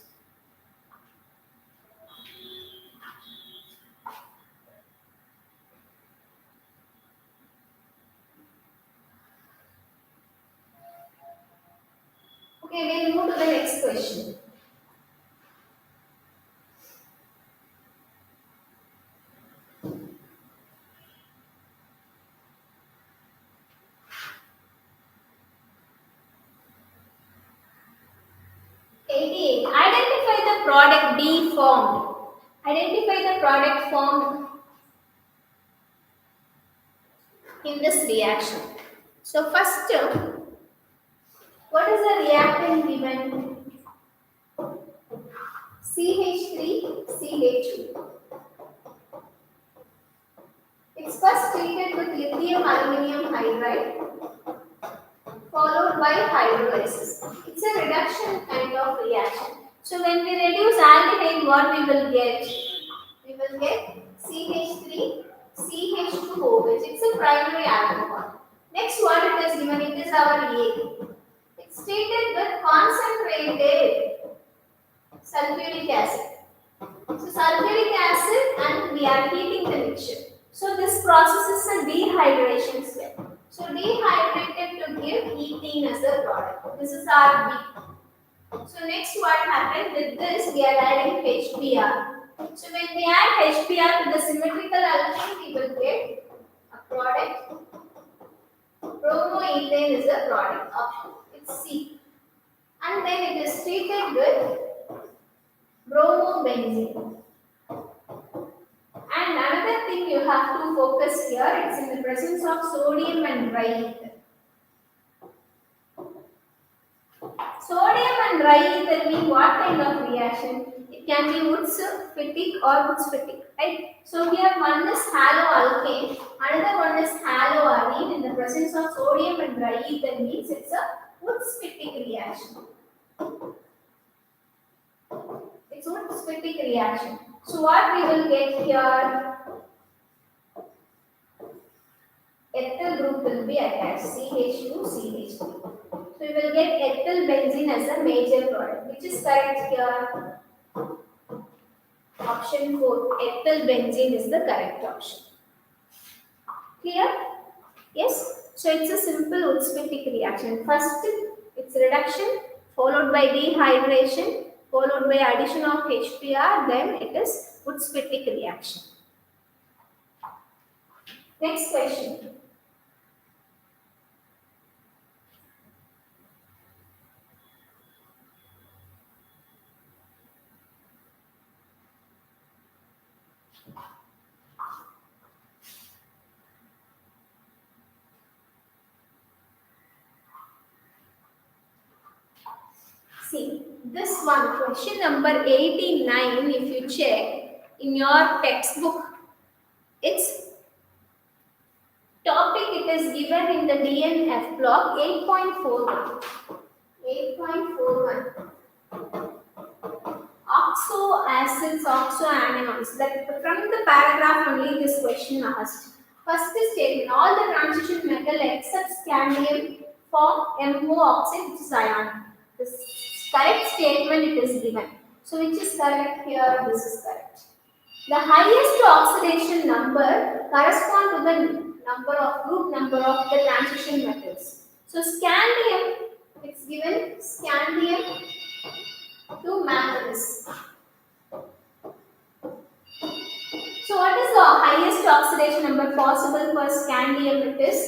Okay, we'll move to the next question. Identify the product D formed. Identify the product formed in this reaction. So first, what is the reactant given? CH3, CH2. It's first treated with lithium aluminum hydride followed by hydrolysis. It's a reduction kind of reaction. So when we reduce aldehyde, what we will get? We will get CH3, CH2OH. It's a primary alcohol. Next, what it is given? It is our A. It's treated with concentrated sulfuric acid. So sulfuric acid, and we are heating the mixture. So this process is a dehydration step. So dehydrated to give ethene as a product. This is our B. So next what happened with this, we are adding HBr. So when we add HBr to the symmetrical alkene, we will get a product. Bromoethane is a product option. It's C. And then it is treated with bromobenzene. And another thing you have to focus here, it's in the presence of sodium and dry ether. Sodium and dry ether mean what kind of reaction? It can be Woods-Fittig or Woods-Fittig, right? So here one is haloalkane, another one is haloarine. In the presence of sodium and dry ether means it's a Woods-Fittig reaction. It's Woods-Fittig reaction. So what we will get here? Ethyl group will be attached, CH2, CH3. So we will get ethyl benzene as a major product. Which is correct here? Option 4. Ethyl benzene is the correct option. Clear? Yes? So it's a simple Woods-Fittig reaction. First, it's reduction, followed by dehydration, followed by addition of HBr, then it is Woods-Fittig reaction. Next question. See, this one, question number 89, if you check in your textbook, it's is given in the DNF block 8.41. 8.41. Oxo acids, oxoanions. That from the paragraph only this question asked. First statement: all the transition metal except scandium form MO oxide, which is ionic. This correct statement it is given. So which is correct here? This is correct. The highest oxidation number correspond to the group number of the transition metals. So scandium, it's given scandium to manganese. So what is the highest oxidation number possible for scandium? It is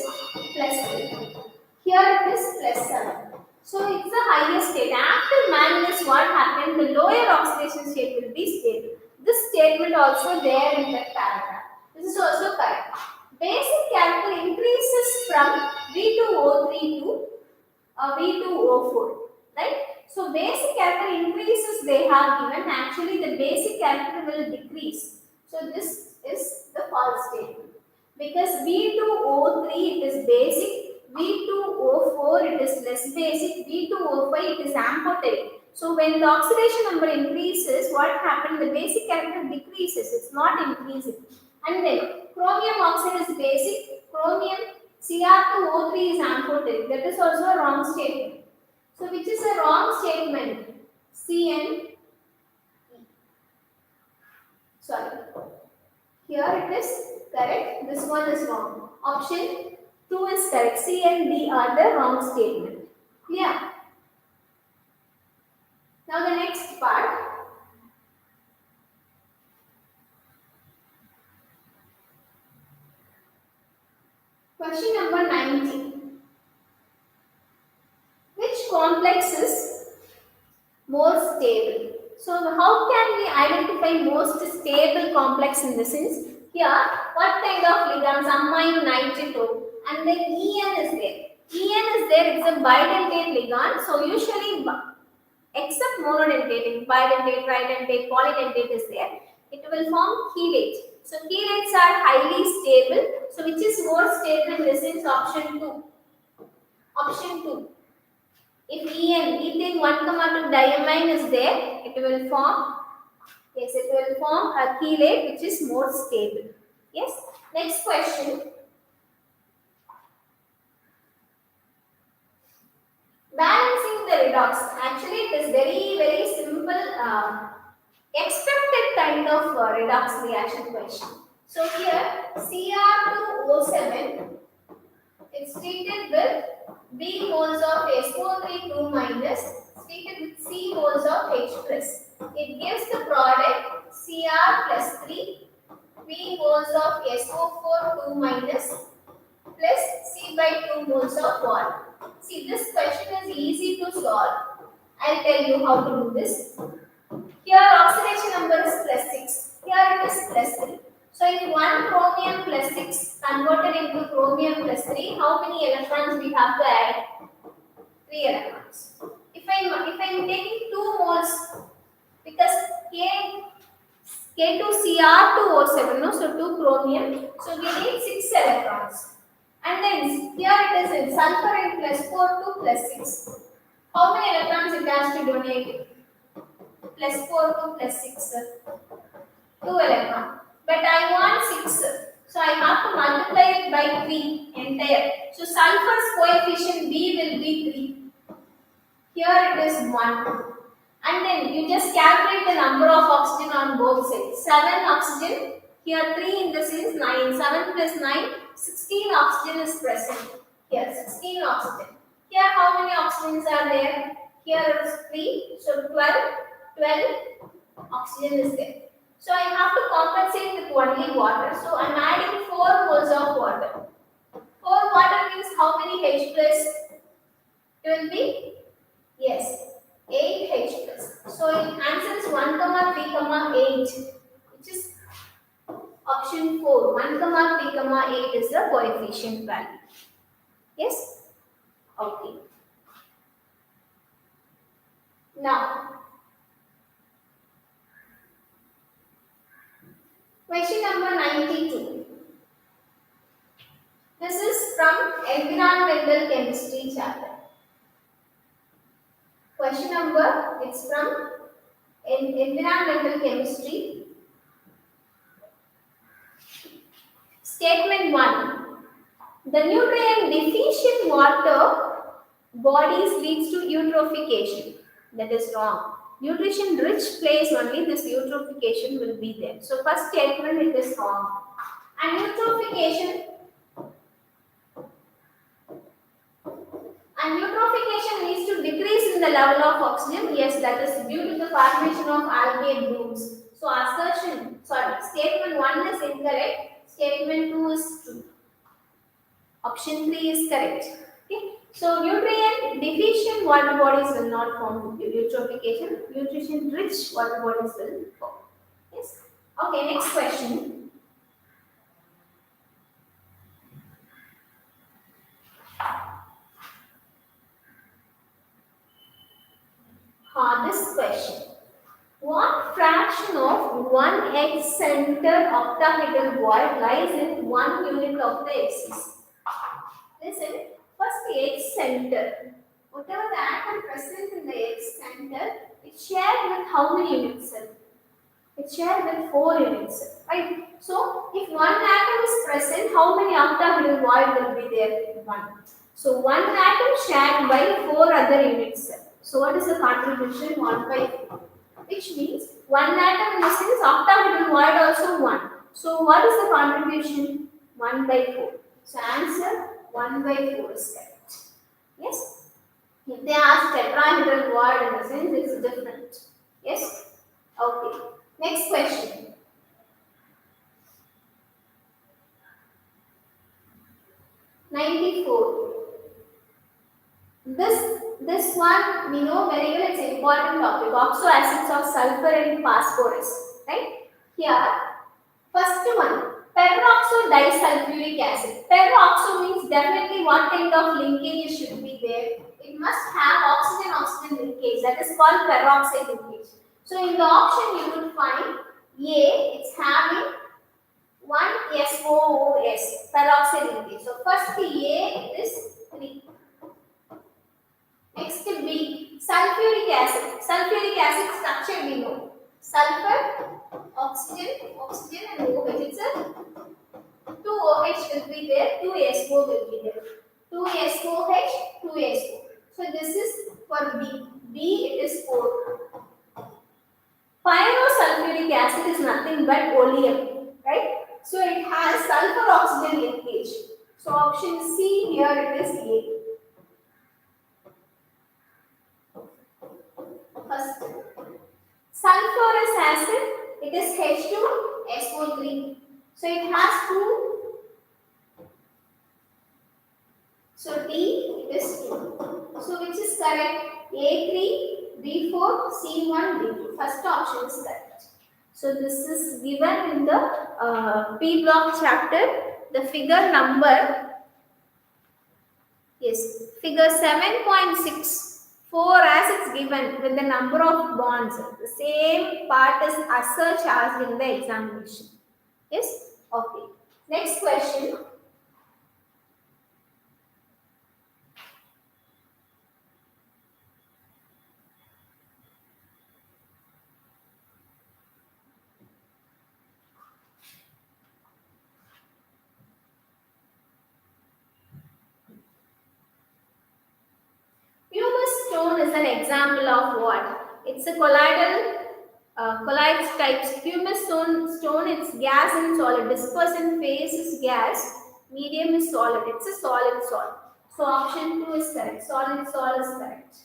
+3. Here it is +7. So it's the highest state. After manganese, what happened? The lower oxidation state will be stable. This statement also there in that paragraph. This is also correct. Basic character increases from V2O3 to V2O4. Right? So basic character increases they have given. Actually, the basic character will decrease. So this is the false statement. Because V2O3 it is basic, V2O4 it is less basic, V2O5 it is amphoteric. So when the oxidation number increases, what happens? The basic character decreases. It's not increasing. And then chromium oxide is basic, chromium Cr2O3 is amphoteric. That is also a wrong statement. So which is a wrong statement? Cn. Sorry. Here it is correct. This one is wrong. Option 2 is correct. C and D are the wrong statement. Clear? Now the next part. Question number 90. Which complex is more stable? So how can we identify most stable complex in the sense? Here, what kind of ligands? Amine, nitrito, and then En is there. En is there, it's a bidentate ligand. So usually, except monodentate, bidentate, tridentate, polydentate is there, it will form chelate. So chelates are highly stable. So which is more stable in the sense? Option 2. Option 2. If ethane 1,2 diamine is there, it will form, yes, it will form a chelate which is more stable. Yes. Next question. Balancing the redox. Actually, it is very simple, expected kind of redox reaction question. So here, Cr2O7, it's treated with B moles of SO3 2 minus, treated with C moles of H plus. It gives the product Cr plus 3, B moles of SO4 2 minus plus C by 2 moles of water. See, this question is easy to solve. I'll tell you how to do this. Here oxidation number is +6. Here it is +3. So if 1 chromium +6 converted into chromium +3, how many electrons we have to add? 3 electrons. If I'm taking 2 moles, because K2Cr2O7, no, so 2 chromium, so we need 6 electrons. And then here it is in sulfur in +4 to +6. How many electrons it has to donate? +4 to +6. 2 electrons. But I want 6. So I have to multiply it by 3 entire. So sulfur's coefficient B will be 3. Here it is 1. And then you just calculate the number of oxygen on both sides. 7 oxygen. Here 3 in this is 9. 7 plus 9, 16 oxygen is present. Here 16 oxygen. Here how many oxygens are there? Here is 3. So 12 oxygen is there. So I have to compensate with only water. So I am adding 4 moles of water. 4 water means how many H plus? It will be, yes, 8 H plus. So answer is 1, 3, 8, which is option 4. 1, 3, 8 is the coefficient value. Yes? Okay. Now, question number 92. This is from environmental chemistry chapter. Question number, it's from environmental chemistry. Statement 1. The nutrient deficient water bodies leads to eutrophication. That is wrong. Nutrition rich place only this eutrophication will be there. So first statement it is wrong. And eutrophication leads to decrease in the level of oxygen. Yes, that is due to the formation of algae blooms. So statement 1 is incorrect. Statement 2 is true. Option 3 is correct. Okay. So nutrient deficient water bodies will not form eutrophication. Nutrition rich water bodies will form. Yes. Okay, next question. This question. What fraction of 1 X-center octahedral void lies in 1 unit of the axis? Listen, first the X-center. Whatever the atom present in the X-center, it's shared with how many units? It's shared with 4 units, right? So, if one atom is present, how many octahedral void will be there? 1. So, one atom shared by 4 other units. So, what is the contribution? 1 by 4. Which means, one atom in the sense octahedral void also 1. So, what is the contribution? 1 by 4. So, answer 1 by 4 is correct. Yes? If they ask tetrahedral void in the sense, it's different. Yes? Okay. Next question. '94. This one we know very well, it's an important topic. Oxo acids of sulfur and phosphorus. Right? Here, first one, peroxo disulfuric acid. Peroxo means definitely what kind of linkage should be there. It must have oxygen-oxygen linkage. That is called peroxide linkage. So in the option you would find A, it's having 1 SOOS, peroxide linkage. So first the A is 3. Next B, sulfuric acid. Sulfuric acid structure we know. Sulfur, oxygen and OH. It's a 2 OH will be there, 2 SO will be there. 2 SOH, 2 SO. So this is for B. B it is 4. Pyrosulfuric acid is nothing but oleum, right? So it has sulfur oxygen linkage. So option C here it is A. First, sulfurous acid, it is H2SO3. So it has 2. So D it is 2. So which is correct? A3, B4, C1, D2. First option is correct. So this is given in the P block chapter. The figure number, yes, figure 7.6. 4 acids given with the number of bonds. The same part is as such as in the examination. Yes? Okay. Next question. Stone is an example of what? It's a colloids types. Pumice stone, it's gas and solid. Dispersant phase is gas, medium is solid. It's a solid. So option 2 is correct. Solid is correct.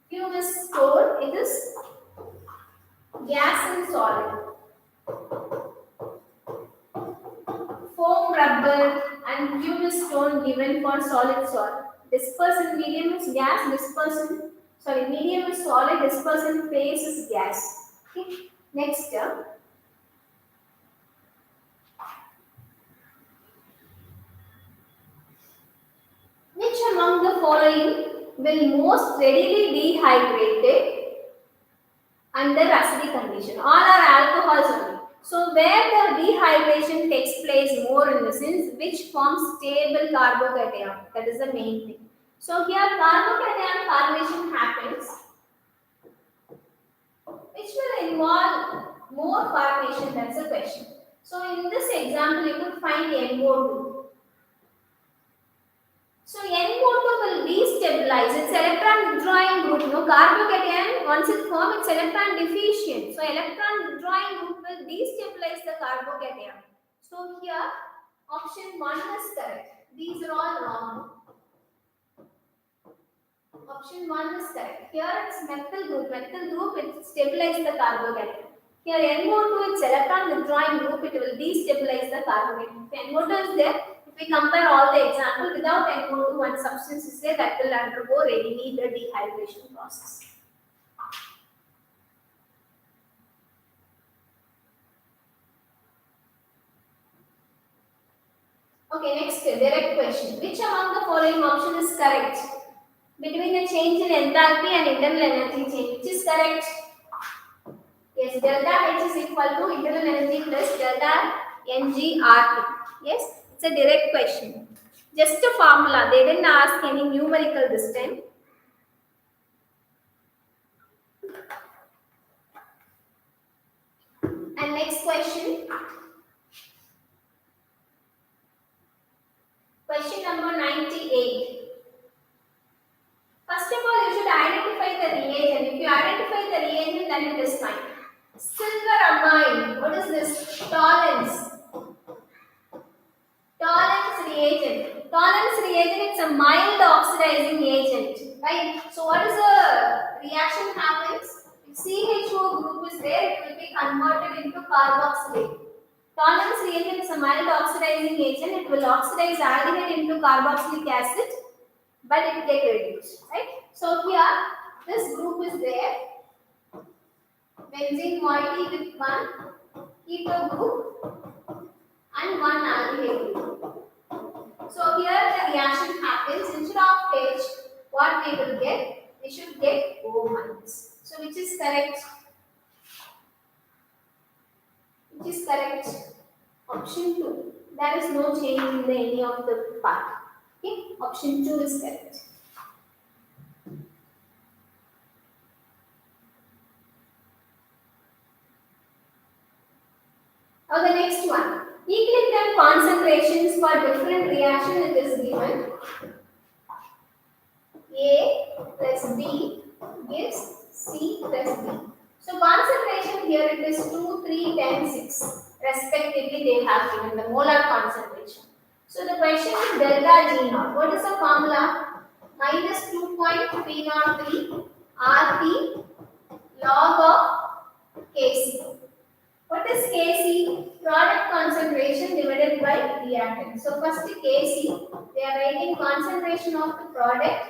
Pumice stone, it is gas and solid. Foam rubber and pumice stone given for solid. Dispersant medium is gas, medium is solid, dispersant phase is gas. Okay. Next term. Which among the following will most readily dehydrated under acidic condition? All are alcohols only. So where the dehydration takes place more in the sense which forms stable carbocation. That is the main thing. So here carbocation formation happens, which will involve more formation. That's the question. So in this example, you could find NO2. So NO2 will destabilize. It's electron withdrawing group. No, carbocation, once it forms, it's electron deficient. So electron withdrawing group will destabilize the carbocation. So here option 1 is correct. These are all wrong. Option 1 is correct. Here it's methyl group. Methyl group, it stabilizes the carbocation. Here NO2, it's electron withdrawing group, it will destabilize the carbocation. If NO2 is there, if we compare all the examples, without NO2, one substance is there that will undergo readily the dehydration process. Okay, next direct question. Which among the following option is correct? Between a change in enthalpy and internal energy change, which is correct? Yes, delta H is equal to internal energy plus delta NGRT. Yes, it's a direct question. Just a formula. They didn't ask any numerical this time. And next question. Question number 98. First of all, you should identify the reagent. If you identify the reagent, then it is fine. Silver amine. What is this? Tollens. Tollens reagent. Tollens reagent, it's a mild oxidizing agent. Right? So what is the reaction happens? If CHO group is there, it will be converted into carboxylate. Tollens reagent is a mild oxidizing agent. It will oxidize aldehyde into carboxylic acid, but it gets reduced. Right? So here, this group is there. Benzene moiety with one keto group and one aldehyde group. So here the reaction happens. Instead of H, what we will get? We should get O minus. So which is correct? Which is correct? Option 2. There is no change in any of the part. Okay? Option 2 is correct. Now the next one. Equilibrium concentrations for different reaction it is given. A plus B gives C plus D. So concentration here it is 2, 3, 10, 6. Respectively they have given the molar concentration. So the question is delta G naught. What is the formula? Minus 2.303 RT log of Kc. What is Kc? Product concentration divided by reactant. So first Kc, they are writing concentration of the product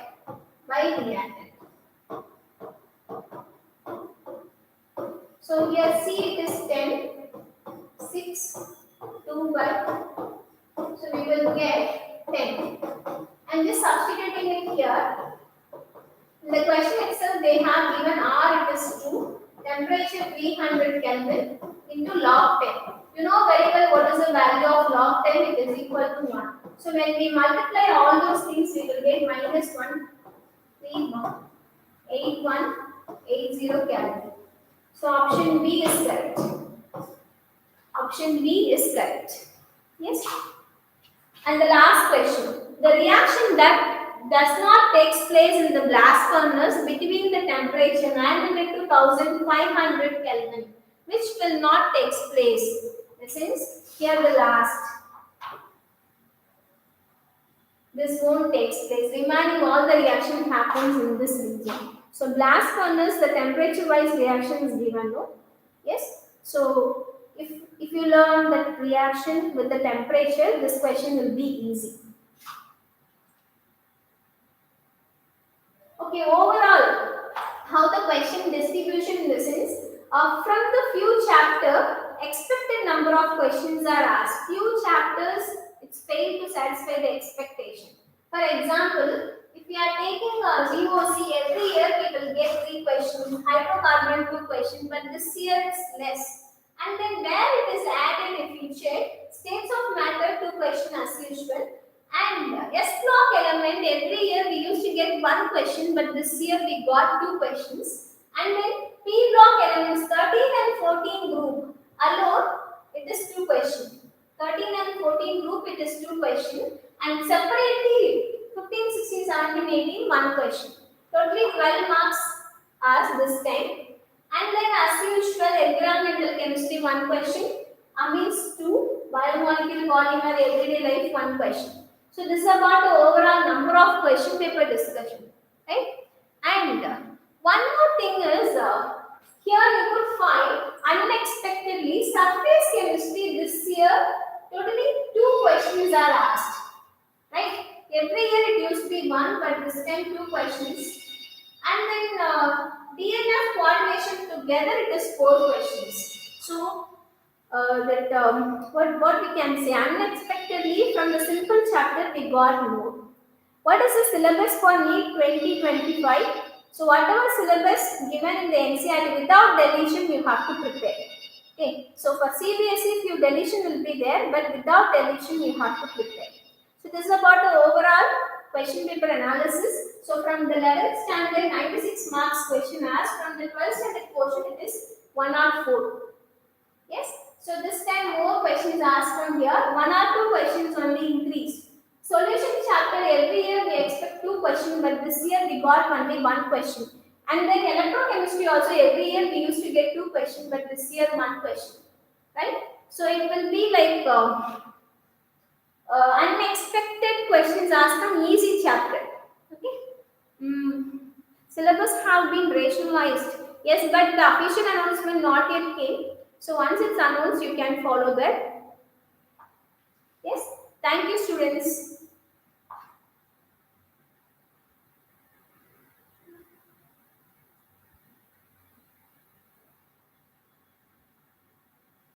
by reactant. So here C it is 10, 6, 2 by, so we will get 10. And just substituting it here, in the question itself they have given R it is 2, temperature 300 Kelvin into log 10. You know very well what is the value of log 10, it is equal to 1. So when we multiply all those things, we will get minus 1318180 Kelvin. So option B is correct. Option B is correct. Yes. And the last question. The reaction that does not take place in the blast furnace between the temperature 900 to 1500 Kelvin, which will not take place. This is here the last. This won't take place. Remaining all the reaction happens in this region. So blast furnace, the temperature wise reaction is given, no? Yes. So if you learn that reaction with the temperature, this question will be easy. Okay, overall, how the question distribution in the sense, from the few chapter, expected number of questions are asked. Few chapters, it's failed to satisfy the expectation. For example, if we are taking a GOC, every year we will get 3 questions, hydrocarbon 2 questions, but this year it's less. And then where it is added, if you check, states of matter 2 question as usual. And S block element, every year we used to get 1 question, but this year we got 2 questions. And then P block elements 13 and 14 group alone, it is 2 question. 13 and 14 group, it is 2 question. And separately 15, 16, 17, 18, 1 question. Totally 12 marks asked this time. And then as usual, environmental chemistry 1 question, amines 2, biomolecular polymer everyday life 1 question. So this is about the overall number of question paper discussion, right? And one more thing is, here you could find unexpectedly surface chemistry this year, totally 2 questions are asked, right? Every year it used to be 1, but this time 2 questions. And then DNF coordination together, it is 4 questions. So what we can say, unexpectedly from the simple chapter we got more. What is the syllabus for NEET 2025? So whatever syllabus given in the NCERT without deletion you have to prepare. Okay. So for CBSE few deletion will be there, but without deletion you have to prepare. So this is about the overall question paper analysis. So from the 11th standard 96 marks question asked, from the 12th standard portion it is 104. Yes. So this time more questions asked from here. 1 or 2 questions only increased. Solution chapter every year we expect 2 questions, but this year we got only 1 question. And then electrochemistry also every year we used to get 2 questions, but this year 1 question. Right? So it will be like unexpected questions asked from easy chapter. Okay. Syllabus have been rationalized. Yes, but the official announcement not yet came. So once it's announced, you can follow that. Yes. Thank you, students.